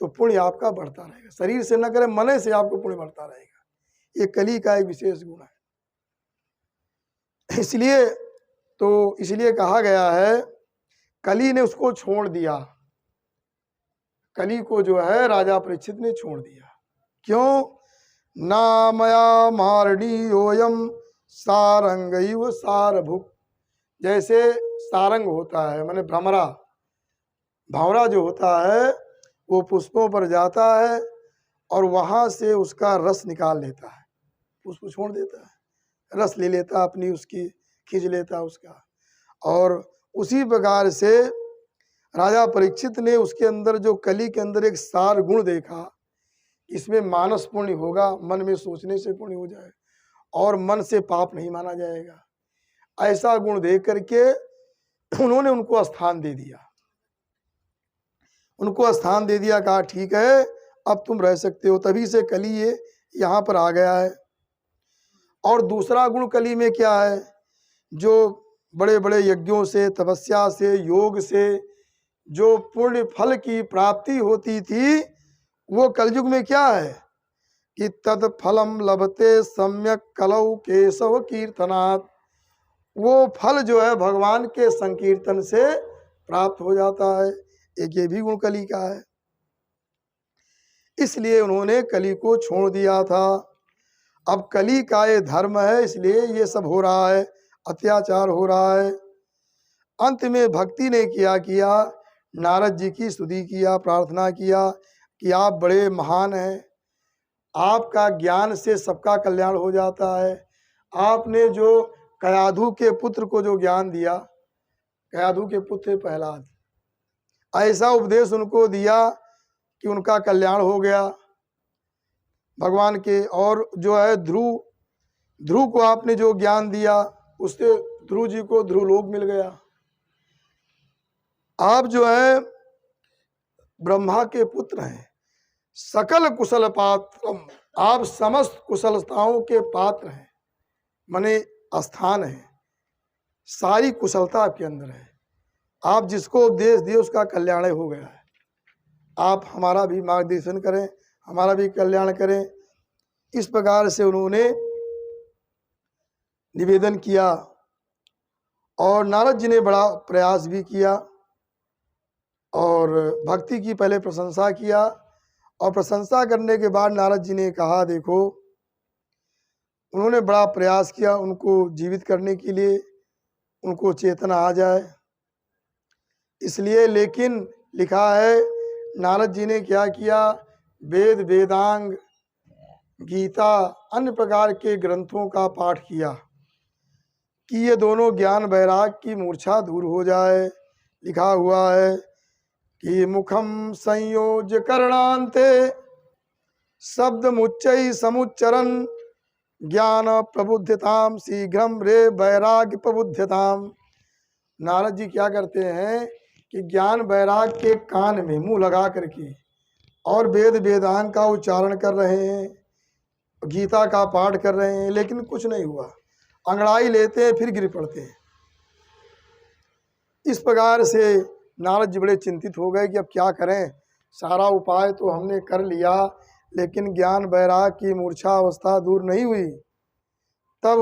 तो पुण्य आपका बढ़ता रहेगा। शरीर से न करें, मन से आपको पुण्य बढ़ता रहेगा। ये कली का एक विशेष गुण है। इसलिए कहा गया है कली ने उसको छोड़ दिया, कली को जो है राजा परीक्षित ने छोड़ दिया। क्यों? ना मया मारणीयोयम सारंगैव सारभुक। जैसे सारंग होता है, माने भ्रमरा, भावरा जो होता है वो पुष्पों पर जाता है और वहाँ से उसका रस निकाल लेता है, पुष्प छोड़ देता है, रस ले लेता अपनी, उसकी खींच लेता उसका। और उसी प्रकार से राजा परीक्षित ने उसके अंदर जो कली के अंदर एक सार गुण देखा, इसमें मानस पुण्य होगा, मन में सोचने से पुण्य हो जाए और मन से पाप नहीं माना जाएगा। ऐसा गुण देख करके उन्होंने उनको स्थान दे दिया, कहा ठीक है अब तुम रह सकते हो। तभी से कली ये यहाँ पर आ गया है। और दूसरा गुण कली में क्या है? जो बड़े बड़े यज्ञों से, तपस्या से, योग से जो पुण्य फल की प्राप्ति होती थी, वो कलयुग में क्या है कि तद फलम लभते सम्यक कलौ केशव कीर्तनात्। वो फल जो है भगवान के संकीर्तन से प्राप्त हो जाता है। एक ये भी गुण कली का है। इसलिए उन्होंने कली को छोड़ दिया था। अब कली का ये धर्म है, इसलिए ये सब हो रहा है, अत्याचार हो रहा है। अंत में भक्ति ने किया नारद जी की स्तुति किया, प्रार्थना किया कि आप बड़े महान हैं, आपका ज्ञान से सबका कल्याण हो जाता है। आपने जो कयाधु के पुत्र को जो ज्ञान दिया, कयाधु के पुत्र प्रहलाद, ऐसा उपदेश उनको दिया कि उनका कल्याण हो गया भगवान के। और जो है ध्रुव को आपने जो ज्ञान दिया, उससे ध्रुव जी को ध्रुवलोक मिल गया। आप जो है ब्रह्मा के पुत्र हैं, सकल कुशल पात्रम, आप समस्त कुशलताओं के पात्र हैं, माने स्थान है, सारी कुशलता आपके अंदर है। आप जिसको उपदेश दिए उसका कल्याण हो गया है। आप हमारा भी मार्गदर्शन करें, हमारा भी कल्याण करें। इस प्रकार से उन्होंने निवेदन किया और नारद जी ने बड़ा प्रयास भी किया और भक्ति की पहले प्रशंसा किया। और प्रशंसा करने के बाद नारद जी ने कहा, देखो उन्होंने बड़ा प्रयास किया उनको जीवित करने के लिए, उनको चेतना आ जाए इसलिए। लेकिन लिखा है नारद जी ने क्या किया, वेद, वेदांग, गीता, अन्य प्रकार के ग्रंथों का पाठ किया कि ये दोनों ज्ञान वैराग की मूर्छा दूर हो जाए। लिखा हुआ है कि मुखम संयोज्य करणांते शब्द मुच्चै समुच्चरन ज्ञान प्रबुद्धताम शीघ्रम रे वैराग्य प्रबुद्धताम। नारद जी क्या करते हैं कि ज्ञान वैराग के कान में मुंह लगा करके और वेद वेदांग का उच्चारण कर रहे हैं, गीता का पाठ कर रहे हैं, लेकिन कुछ नहीं हुआ। अंगड़ाई लेते हैं फिर गिर पड़ते हैं। इस प्रकार से नारद जी बड़े चिंतित हो गए कि अब क्या करें। सारा उपाय तो हमने कर लिया, लेकिन ज्ञान वैराग की मूर्छा अवस्था दूर नहीं हुई। तब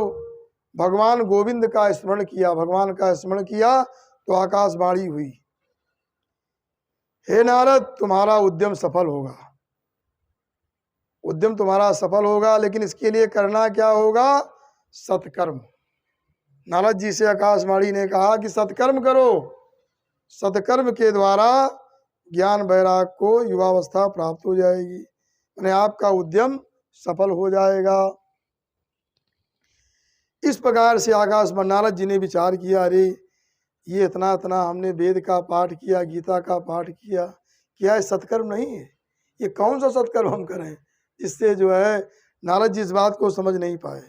भगवान गोविंद का स्मरण किया, भगवान का स्मरण किया तो आकाशवाणी हुई, हे नारद, तुम्हारा उद्यम सफल होगा, उद्यम तुम्हारा सफल होगा, लेकिन इसके लिए करना क्या होगा? सत्कर्म। नारद जी से आकाशवाणी ने कहा कि सत्कर्म करो, सत्कर्म के द्वारा ज्ञान वैराग को युवावस्था प्राप्त हो जाएगी, यानी आपका उद्यम सफल हो जाएगा। इस प्रकार से आकाशवाणी नारद जी ने विचार किया, अरे ये इतना इतना हमने वेद का पाठ किया, गीता का पाठ किया, क्या है सत्कर्म नहीं है? ये कौन सा सत्कर्म हम करें? इससे जो है नारद जी इस बात को समझ नहीं पाए।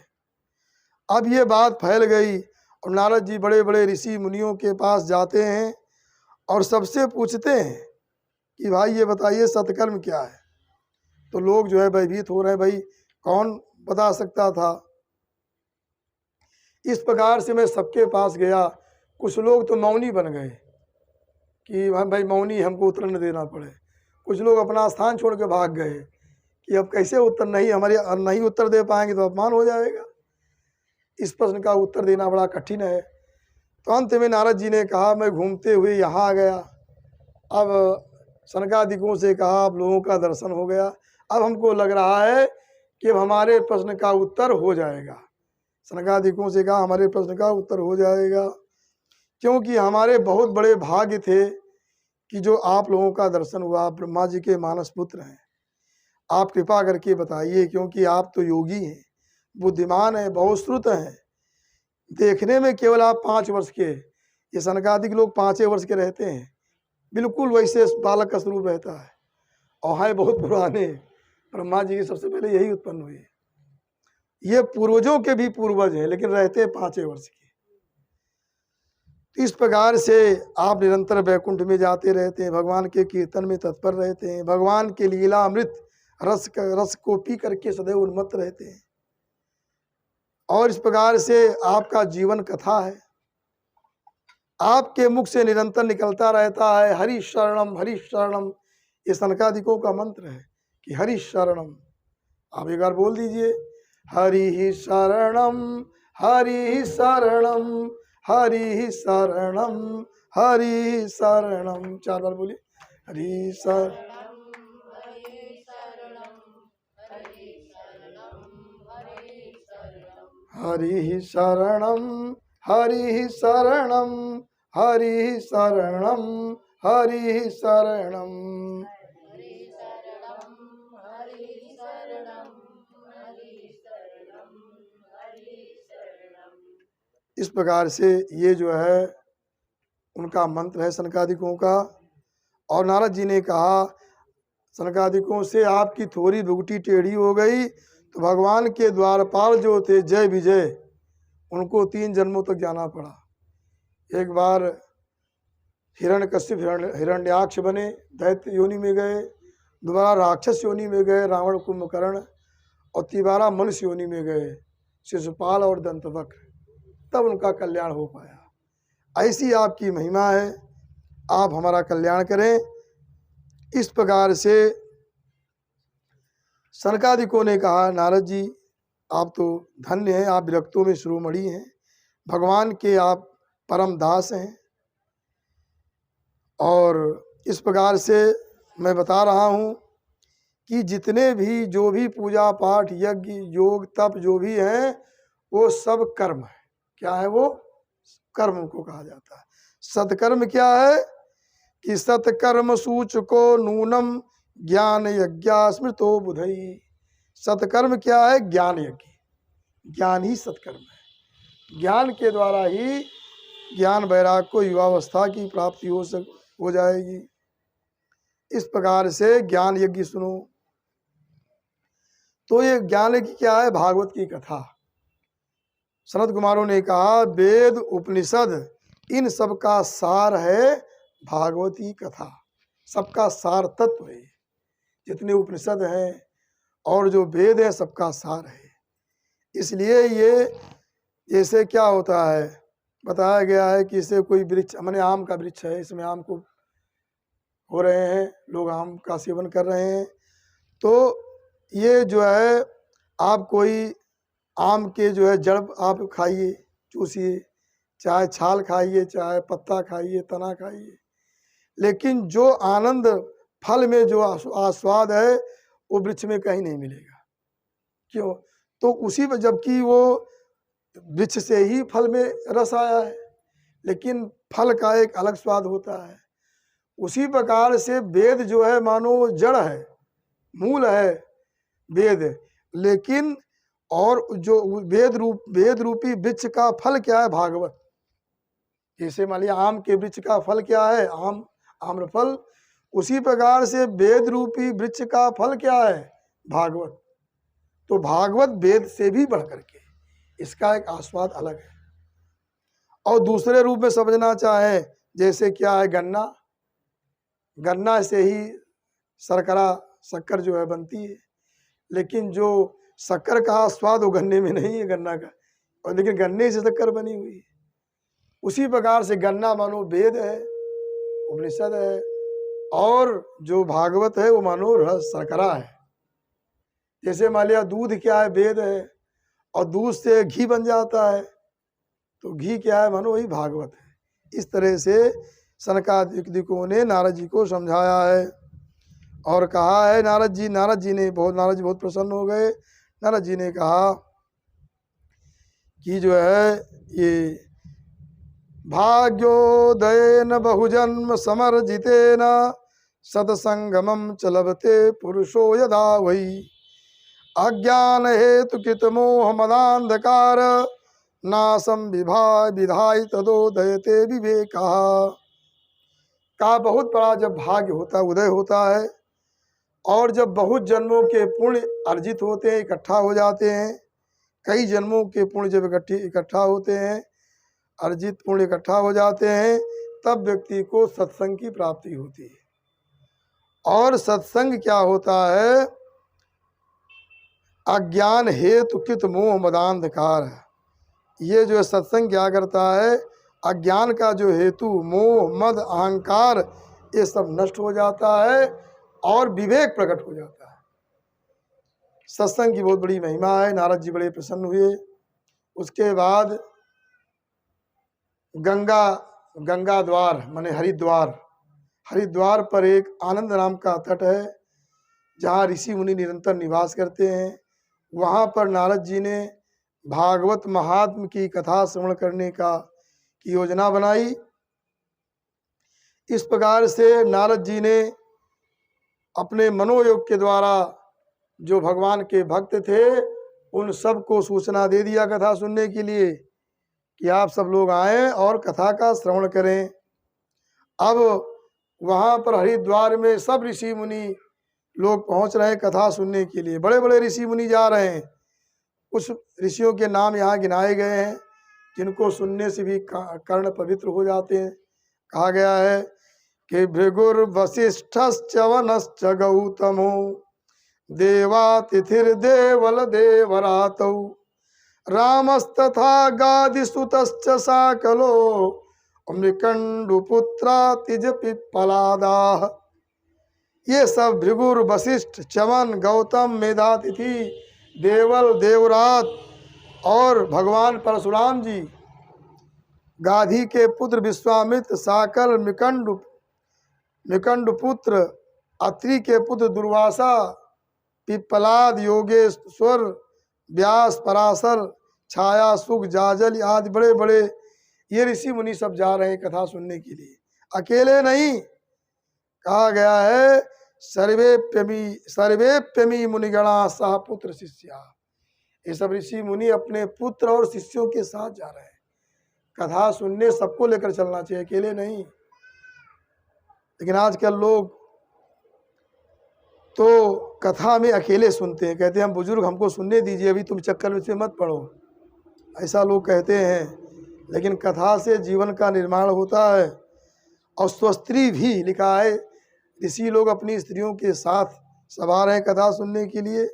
अब ये बात फैल गई और नारद जी बड़े बड़े ऋषि मुनियों के पास जाते हैं और सबसे पूछते हैं कि भाई ये बताइए सत्कर्म क्या है। तो लोग जो है भयभीत हो रहे हैं, भाई कौन बता सकता था। इस प्रकार से मैं सबके पास गया। कुछ लोग तो मौनी बन गए कि भाई मौनी, हमको उत्तर न देना पड़े। कुछ लोग अपना स्थान छोड़ के भाग गए कि अब कैसे उत्तर नहीं उत्तर दे पाएंगे तो अपमान हो जाएगा। इस प्रश्न का उत्तर देना बड़ा कठिन है। तो अंत में नारद जी ने कहा, मैं घूमते हुए यहाँ आ गया। अब सनकादिकों से कहा, आप लोगों का दर्शन हो गया, अब हमको लग रहा है कि अब हमारे प्रश्न का उत्तर हो जाएगा। सनकादिकों से कहा, हमारे प्रश्न का उत्तर हो जाएगा, क्योंकि हमारे बहुत बड़े भाग्य थे कि जो आप लोगों का दर्शन हुआ। ब्रह्मा जी के मानस पुत्र हैं, आप कृपा करके बताइए, क्योंकि आप तो योगी हैं, बुद्धिमान हैं, बहुत श्रुत हैं। देखने में केवल आप 5 वर्ष के, ये सनकादिक लोग 5 वर्ष के रहते हैं, बिल्कुल वैसे बालक का स्वरूप रहता है, और हैं बहुत पुराने। ब्रह्मा जी के सबसे पहले यही उत्पन्न हुए। ये पूर्वजों के भी पूर्वज हैं, लेकिन रहते हैं 5 वर्ष के। इस प्रकार से आप निरंतर वैकुंठ में जाते रहते हैं, भगवान के कीर्तन में तत्पर रहते हैं, भगवान के लीला अमृत रस को पी करके सदैव उन्मत्त रहते हैं। और इस प्रकार से आपका जीवन कथा है, आपके मुख से निरंतर निकलता रहता है, हरि शरणम हरि शरणम। ये सनकादिकों का मंत्र है कि हरि शरणम। आप एक बार बोल दीजिए, हरि शरणम हरि शरणम हरि शरणम हरि शरणम। 4 बार बोलिए, हरि शरणम हरि शरणम हरि शरणम हरि शरणम हरि शरणम। इस प्रकार से ये जो है उनका मंत्र है सनकादिकों का। और नारद जी ने कहा सनकादिकों से, आपकी थोड़ी भुगटी टेढ़ी हो गई तो भगवान के द्वारपाल जो थे जय विजय, उनको 3 जन्मों तक जाना पड़ा। एक बार हिरण्यकश्यप हिरण्याक्ष बने, दैत्य योनि में गए, दोबारा राक्षस योनि में गए, रावण कुंभकर्ण, और तिबारा मनुष्य योनि में गए, शिशुपाल और दंतवक्र, तब उनका कल्याण हो पाया। ऐसी आपकी महिमा है, आप हमारा कल्याण करें। इस प्रकार से सनकादिकों ने कहा, नारद जी आप तो धन्य हैं, आप विरक्तों में शिरोमणि हैं, भगवान के आप परम दास हैं। और इस प्रकार से मैं बता रहा हूँ कि जितने भी जो भी पूजा पाठ यज्ञ योग तप जो भी हैं, वो सब कर्म है। क्या है वो? कर्म को कहा जाता है। सत्कर्म क्या है कि सत्कर्म सूचको नूनम ज्ञान यज्ञा स्मृतो बुधई। सत्कर्म क्या है? ज्ञान यज्ञ। ज्ञान ही सत्कर्म है। ज्ञान के द्वारा ही ज्ञान वैराग को युवावस्था की प्राप्ति हो जाएगी। इस प्रकार से ज्ञान यज्ञ सुनो। तो ये ज्ञान यज्ञ क्या है? भागवत की कथा। सनत कुमारों ने कहा, वेद उपनिषद इन सब का सार है भागवती कथा, सबका सार तत्व है। जितने उपनिषद हैं और जो वेद है सबका सार है। इसलिए ये जैसे क्या होता है, बताया गया है कि इसे कोई वृक्ष, मैंने आम का वृक्ष है, इसमें आम को हो रहे हैं, लोग आम का सेवन कर रहे हैं, तो ये जो है आप कोई आम के जो है जड़ आप खाइए, चूसिए, चाहे छाल खाइए, चाहे पत्ता खाइए, तना खाइए, लेकिन जो आनंद फल में जो आस्वाद है वो वृक्ष में कहीं नहीं मिलेगा। क्यों? तो उसी में, जबकि वो वृक्ष से ही फल में रस आया है, लेकिन फल का एक अलग स्वाद होता है। उसी प्रकार से वेद जो है मानो जड़ है, मूल है वेद, लेकिन और जो वेद रूपी वृक्ष का फल क्या है? भागवत। जैसे मान लिया आम के वृक्ष का फल क्या है? आम्रफल। उसी प्रकार से वेद रूपी वृक्ष का फल क्या है? भागवत। तो भागवत वेद से भी बढ़ करके इसका एक आस्वाद अलग है। और दूसरे रूप में समझना चाहें, जैसे क्या है? गन्ना से ही शक्कर जो है बनती है, लेकिन जो शक्कर का स्वाद वो गन्ने में नहीं है, गन्ना का, और लेकिन गन्ने से शक्कर बनी हुई है। उसी प्रकार से गन्ना मानो वेद है, उपनिषद है, और जो भागवत है वो मानो रस शर्करा है। जैसे मान लिया दूध क्या है? वेद है, और दूध से घी बन जाता है, तो घी क्या है? मानो वही भागवत है। इस तरह से सनकादिकों ने नारद जी को समझाया है और कहा है, नारद जी बहुत प्रसन्न हो गए। नारद जी ने कहा कि जो है ये भाग्योदयेन बहुजन्म समर्जितेन सत्संगमं च लभते पुरुषो यदा वही अज्ञान हेतु कृत मोह मदांधकार नासम विधाय तदोदयते विवेका। का बहुत बड़ा जब भाग्य होता है, उदय होता है, और जब बहुत जन्मों के पुण्य अर्जित होते हैं, इकट्ठा हो जाते हैं, कई जन्मों के पुण्य जब इकट्ठा होते हैं, अर्जित पुण्य इकट्ठा हो जाते हैं, तब व्यक्ति को सत्संग की प्राप्ति होती है। और सत्संग क्या होता है? अज्ञान हेतु कृत मोह मदांधकार। ये जो सत्संग क्या करता है? अज्ञान का जो हेतु मोह मद अहंकार ये सब नष्ट हो जाता है और विवेक प्रकट हो जाता है। सत्संग की बहुत बड़ी महिमा है। नारद जी बड़े प्रसन्न हुए। उसके बाद गंगा द्वार माने हरिद्वार पर एक आनंद नाम का तट है, जहाँ ऋषि मुनि निरंतर निवास करते हैं। वहाँ पर नारद जी ने भागवत महात्म की कथा श्रवण करने की योजना बनाई। इस प्रकार से नारद जी ने अपने मनोयोग के द्वारा जो भगवान के भक्त थे उन सबको सूचना दे दिया कथा सुनने के लिए कि आप सब लोग आएं और कथा का श्रवण करें। अब वहाँ पर हरिद्वार में सब ऋषि मुनि लोग पहुँच रहे हैं कथा सुनने के लिए। बड़े बड़े ऋषि मुनि जा रहे हैं। कुछ ऋषियों के नाम यहाँ गिनाए गए हैं जिनको सुनने से भी कर्ण पवित्र हो जाते हैं। कहा गया है कि भृगुर वशिष्ठश्च वनश्च गौतमो देवातिथिर्देवल देवरातौ रामस्तथा गादिसुतश्च साकलो मृकंडुपुत्रातिज पिप्पलादाः। ये सब भृगुर वशिष्ठ च्यवन गौतम मेधातिथि देवल देवरात और भगवान परशुराम जी, गाधी के पुत्र विश्वामित्र, साकल मृकंड पुत्र अत्रि के पुत्र दुर्वासा, पिप्पलाद, योगेश्वर, व्यास, पराशर, छाया, सुख, जाजल आदि बड़े बड़े ये ऋषि मुनि सब जा रहे हैं कथा सुनने के लिए। अकेले नहीं, कहा गया है सर्वेप्यमी मुनिगणा सह पुत्र शिष्या। ये सब ऋषि मुनि अपने पुत्र और शिष्यों के साथ जा रहे हैं कथा सुनने। सबको लेकर चलना चाहिए, अकेले नहीं। लेकिन आजकल लोग तो कथा में अकेले सुनते हैं, कहते हैं हम बुजुर्ग हमको सुनने दीजिए, अभी तुम चक्कर में से मत पड़ो, ऐसा लोग कहते हैं। लेकिन कथा से जीवन का निर्माण होता है। और स्वस्त्री भी लिखा है, ऋषि लोग अपनी स्त्रियों के साथ सब आ रहे हैं कथा सुनने के लिए।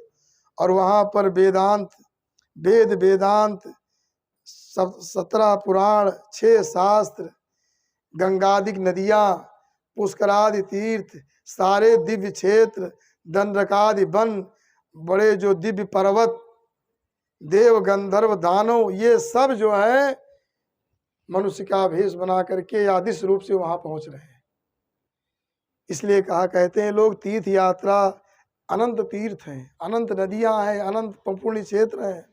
और वहाँ पर वेदांत 17 पुराण, 6 शास्त्र, गंगादिक नदियाँ, पुष्करादि तीर्थ, सारे दिव्य क्षेत्र, दंडकादि वन, बड़े जो दिव्य पर्वत, देव गंधर्व दानव, ये सब जो है मनुष्य का भेष बना करके यादृश रूप से वहां पहुंच रहे हैं। इसलिए कहते हैं लोग तीर्थ यात्रा अनंत तीर्थ हैं, अनंत नदियां हैं, अनंत पुण्य क्षेत्र हैं।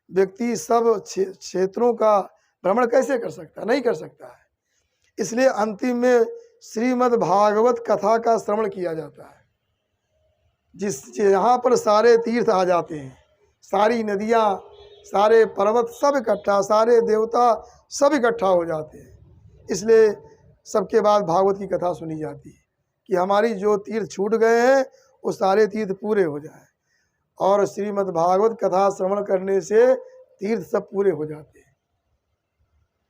व्यक्ति सब क्षेत्रों का भ्रमण कैसे कर सकता है? नहीं कर सकता है। इसलिए अंतिम में श्रीमद् भागवत कथा का श्रवण किया जाता है, यहाँ पर सारे तीर्थ आ जाते हैं, सारी नदियाँ, सारे पर्वत सब इकट्ठा, सारे देवता सब इकट्ठा हो जाते हैं। इसलिए सबके बाद भागवत की कथा सुनी जाती है कि हमारी जो तीर्थ छूट गए हैं वो सारे तीर्थ पूरे हो जाएं। और श्रीमद् भागवत कथा श्रवण करने से तीर्थ सब पूरे हो जाते हैं।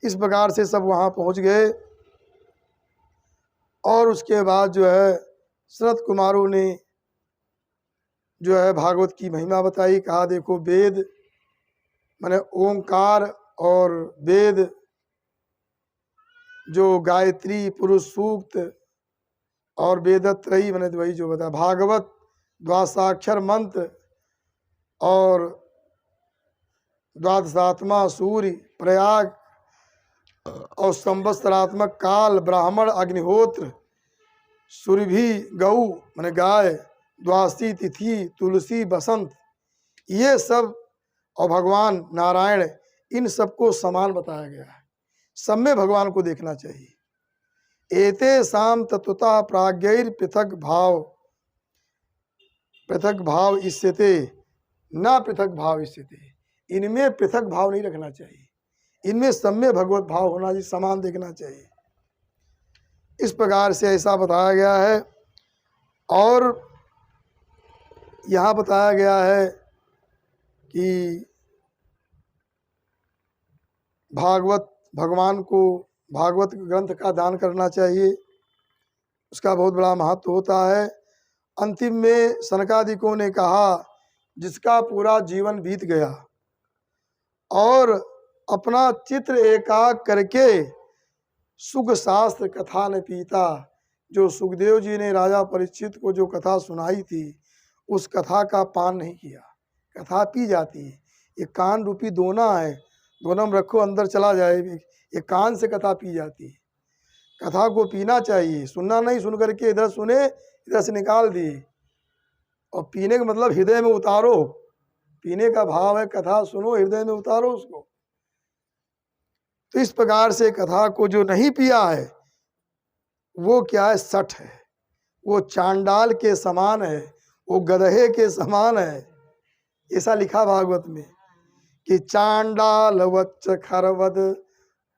इस प्रकार से सब वहाँ पहुँच गए। और उसके बाद जो है सनत कुमारों ने जो है भागवत की महिमा बताई। कहा देखो वेद माने ओंकार और वेद, जो गायत्री, पुरुष सूक्त और वेदत्रयी मैंने वही जो बताया, भागवत, द्वादशाक्षर मंत्र और द्वादशात्मा सूर्य, प्रयाग और संवत्सरात्मक काल, ब्राह्मण, अग्निहोत्र, सुरभि, गऊ मैंने गाय, द्वादशी तिथि, तुलसी, बसंत, ये सब और भगवान नारायण, इन सबको समान बताया गया है। सब में भगवान को देखना चाहिए। एते साम तत्वता प्राज्ञैर पृथक भाव इस्यते न पृथक भाव इस्यते। इनमें पृथक भाव नहीं रखना चाहिए, इनमें सब में भगवत भाव होना चाहिए, समान देखना चाहिए। इस प्रकार से ऐसा बताया गया है। और यहाँ बताया गया है कि भगवान को भागवत ग्रंथ का दान करना चाहिए, उसका बहुत बड़ा महत्व होता है। अंतिम में सनकादिकों ने कहा जिसका पूरा जीवन बीत गया और अपना चित्र एकाग्र करके सुख शास्त्र कथा न पीता, जो सुखदेव जी ने राजा परीक्षित को जो कथा सुनाई थी उस कथा का पान नहीं किया। कथा पी जाती है, ये कान रूपी दोना है, दोनों में रखो अंदर चला जाए, ये कान से कथा पी जाती है। कथा को पीना चाहिए, सुनना नहीं, सुन करके इधर सुने इधर से निकाल दिए। और पीने का मतलब हृदय में उतारो, पीने का भाव है कथा सुनो, हृदय में उतारो उसको। तो इस प्रकार से कथा को जो नहीं पिया है वो क्या है, सठ है, वो चांडाल के समान है, वो गधे के समान है। ऐसा लिखा भागवत में कि चांडाल वच्च खरवद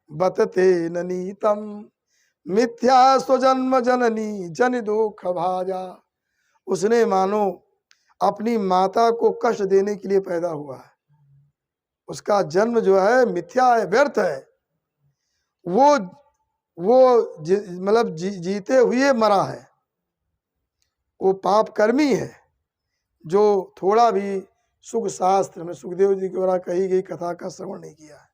बतते ननीतम मिथ्या स्वजन्म जननी जन दुख भाजा। उसने मानो अपनी माता को कष्ट देने के लिए पैदा हुआ है, उसका जन्म जो है मिथ्या है, व्यर्थ है। वो मतलब जीते हुए मरा है, वो पाप कर्मी है जो थोड़ा भी सुख शास्त्र में सुखदेव जी के द्वारा कही गई कथा का श्रवण नहीं किया है।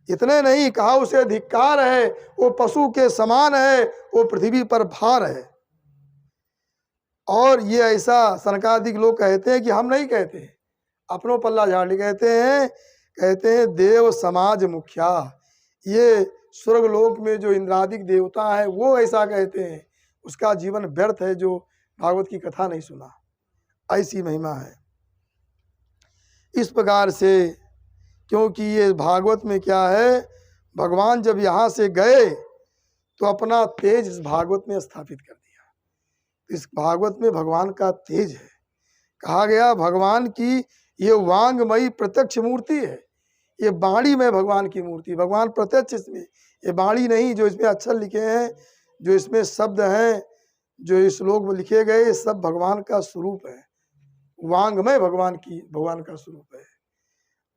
इतने नहीं कहा उसे धिक्कार है, वो पशु के समान है, वो पृथ्वी पर भार है। और ये ऐसा सनकादिक लोग कहते हैं कि हम नहीं कहते, अपनों पल्ला झाड़ी कहते हैं देव समाज मुखिया। ये स्वर्गलोक में जो इंद्रादिक देवता है वो ऐसा कहते हैं, उसका जीवन व्यर्थ है जो भागवत की कथा नहीं सुना। ऐसी महिमा है। इस प्रकार से क्योंकि ये भागवत में क्या है, भगवान जब यहाँ से गए तो अपना तेज इस भागवत में स्थापित कर दिया। इस भागवत में भगवान का तेज है। कहा गया भगवान की ये वांगमयी प्रत्यक्ष मूर्ति है, ये वाणी में भगवान की मूर्ति, भगवान प्रत्यक्ष इसमें, ये वाणी नहीं जो इसमें अक्षर लिखे हैं, जो इसमें शब्द हैं, जो श्लोक में लिखे गए, सब भगवान का स्वरूप है। वांगमय भगवान का स्वरूप है।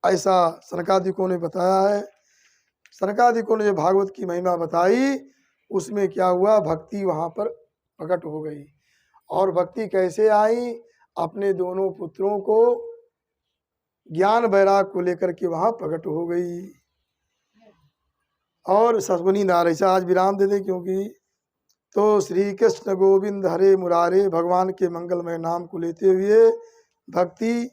ऐसा सनकादिकों ने बताया है। सनकादिकों ने जो भागवत की महिमा बताई उसमें क्या हुआ, भक्ति वहाँ पर प्रकट हो गई। और भक्ति कैसे आई? अपने दोनों पुत्रों को ज्ञान वैराग को लेकर के वहाँ प्रकट हो गई। और सद्गुनी नारायण आज विराम दे दे, क्योंकि तो श्री कृष्ण गोविंद हरे मुरारे भगवान के मंगलमय नाम को लेते हुए भक्ति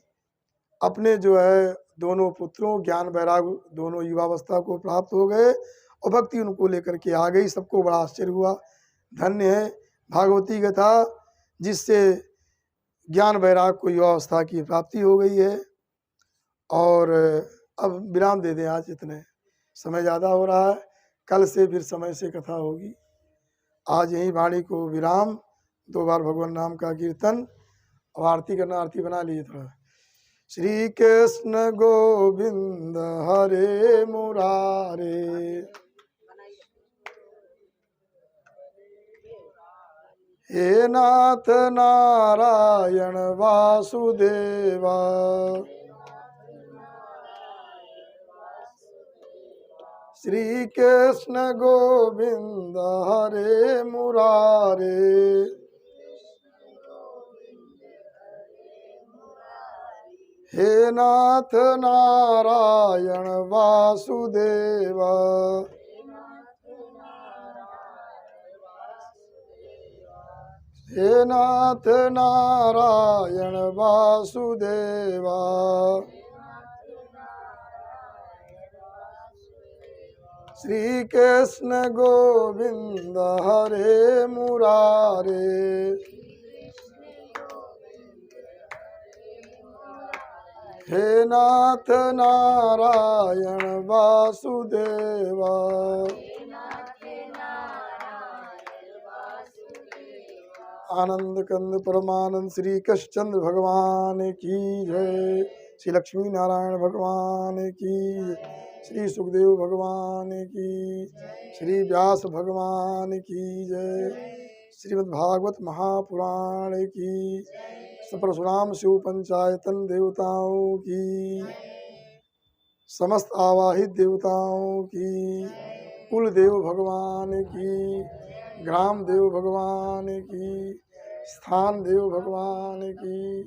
अपने जो है दोनों पुत्रों ज्ञान वैराग दोनों युवावस्था को प्राप्त हो गए और भक्ति उनको लेकर के आ गई। सबको बड़ा आश्चर्य हुआ। धन्य है भागवती कथा जिससे ज्ञान वैराग को युवावस्था की प्राप्ति हो गई है। और अब विराम दे दें, आज इतने समय ज़्यादा हो रहा है, कल से फिर समय से कथा होगी। आज यही वाणी को विराम। 2 बार भगवान नाम का कीर्तन और आरती करना। आरती बना लीजिए थोड़ा। श्री कृष्ण गोविंद हरे मुरारे, हे नाथ नारायण वासुदेवा, श्री कृष्ण गोविंद हरे मुरारे, हे नाथ नारायण वासुदेवा, हे नाथ नारायण वासुदेवा, श्री कृष्ण गोविंद हरे मुरारे, हे नाथ नारायण वासुदेवा। आनंद कंद परमानंद श्री कृष्णचंद्र भगवान की जय। श्री लक्ष्मी नारायण भगवान की जय। श्री सुखदेव भगवान की, श्री व्यास भगवान की जय। श्रीमद्भागवत महापुराण की, सपरशुराम शिव पंचायतन देवताओं की, समस्त आवाहित देवताओं की, कुल देव भगवान की, ग्राम देव भगवान की, स्थान देव भगवान की,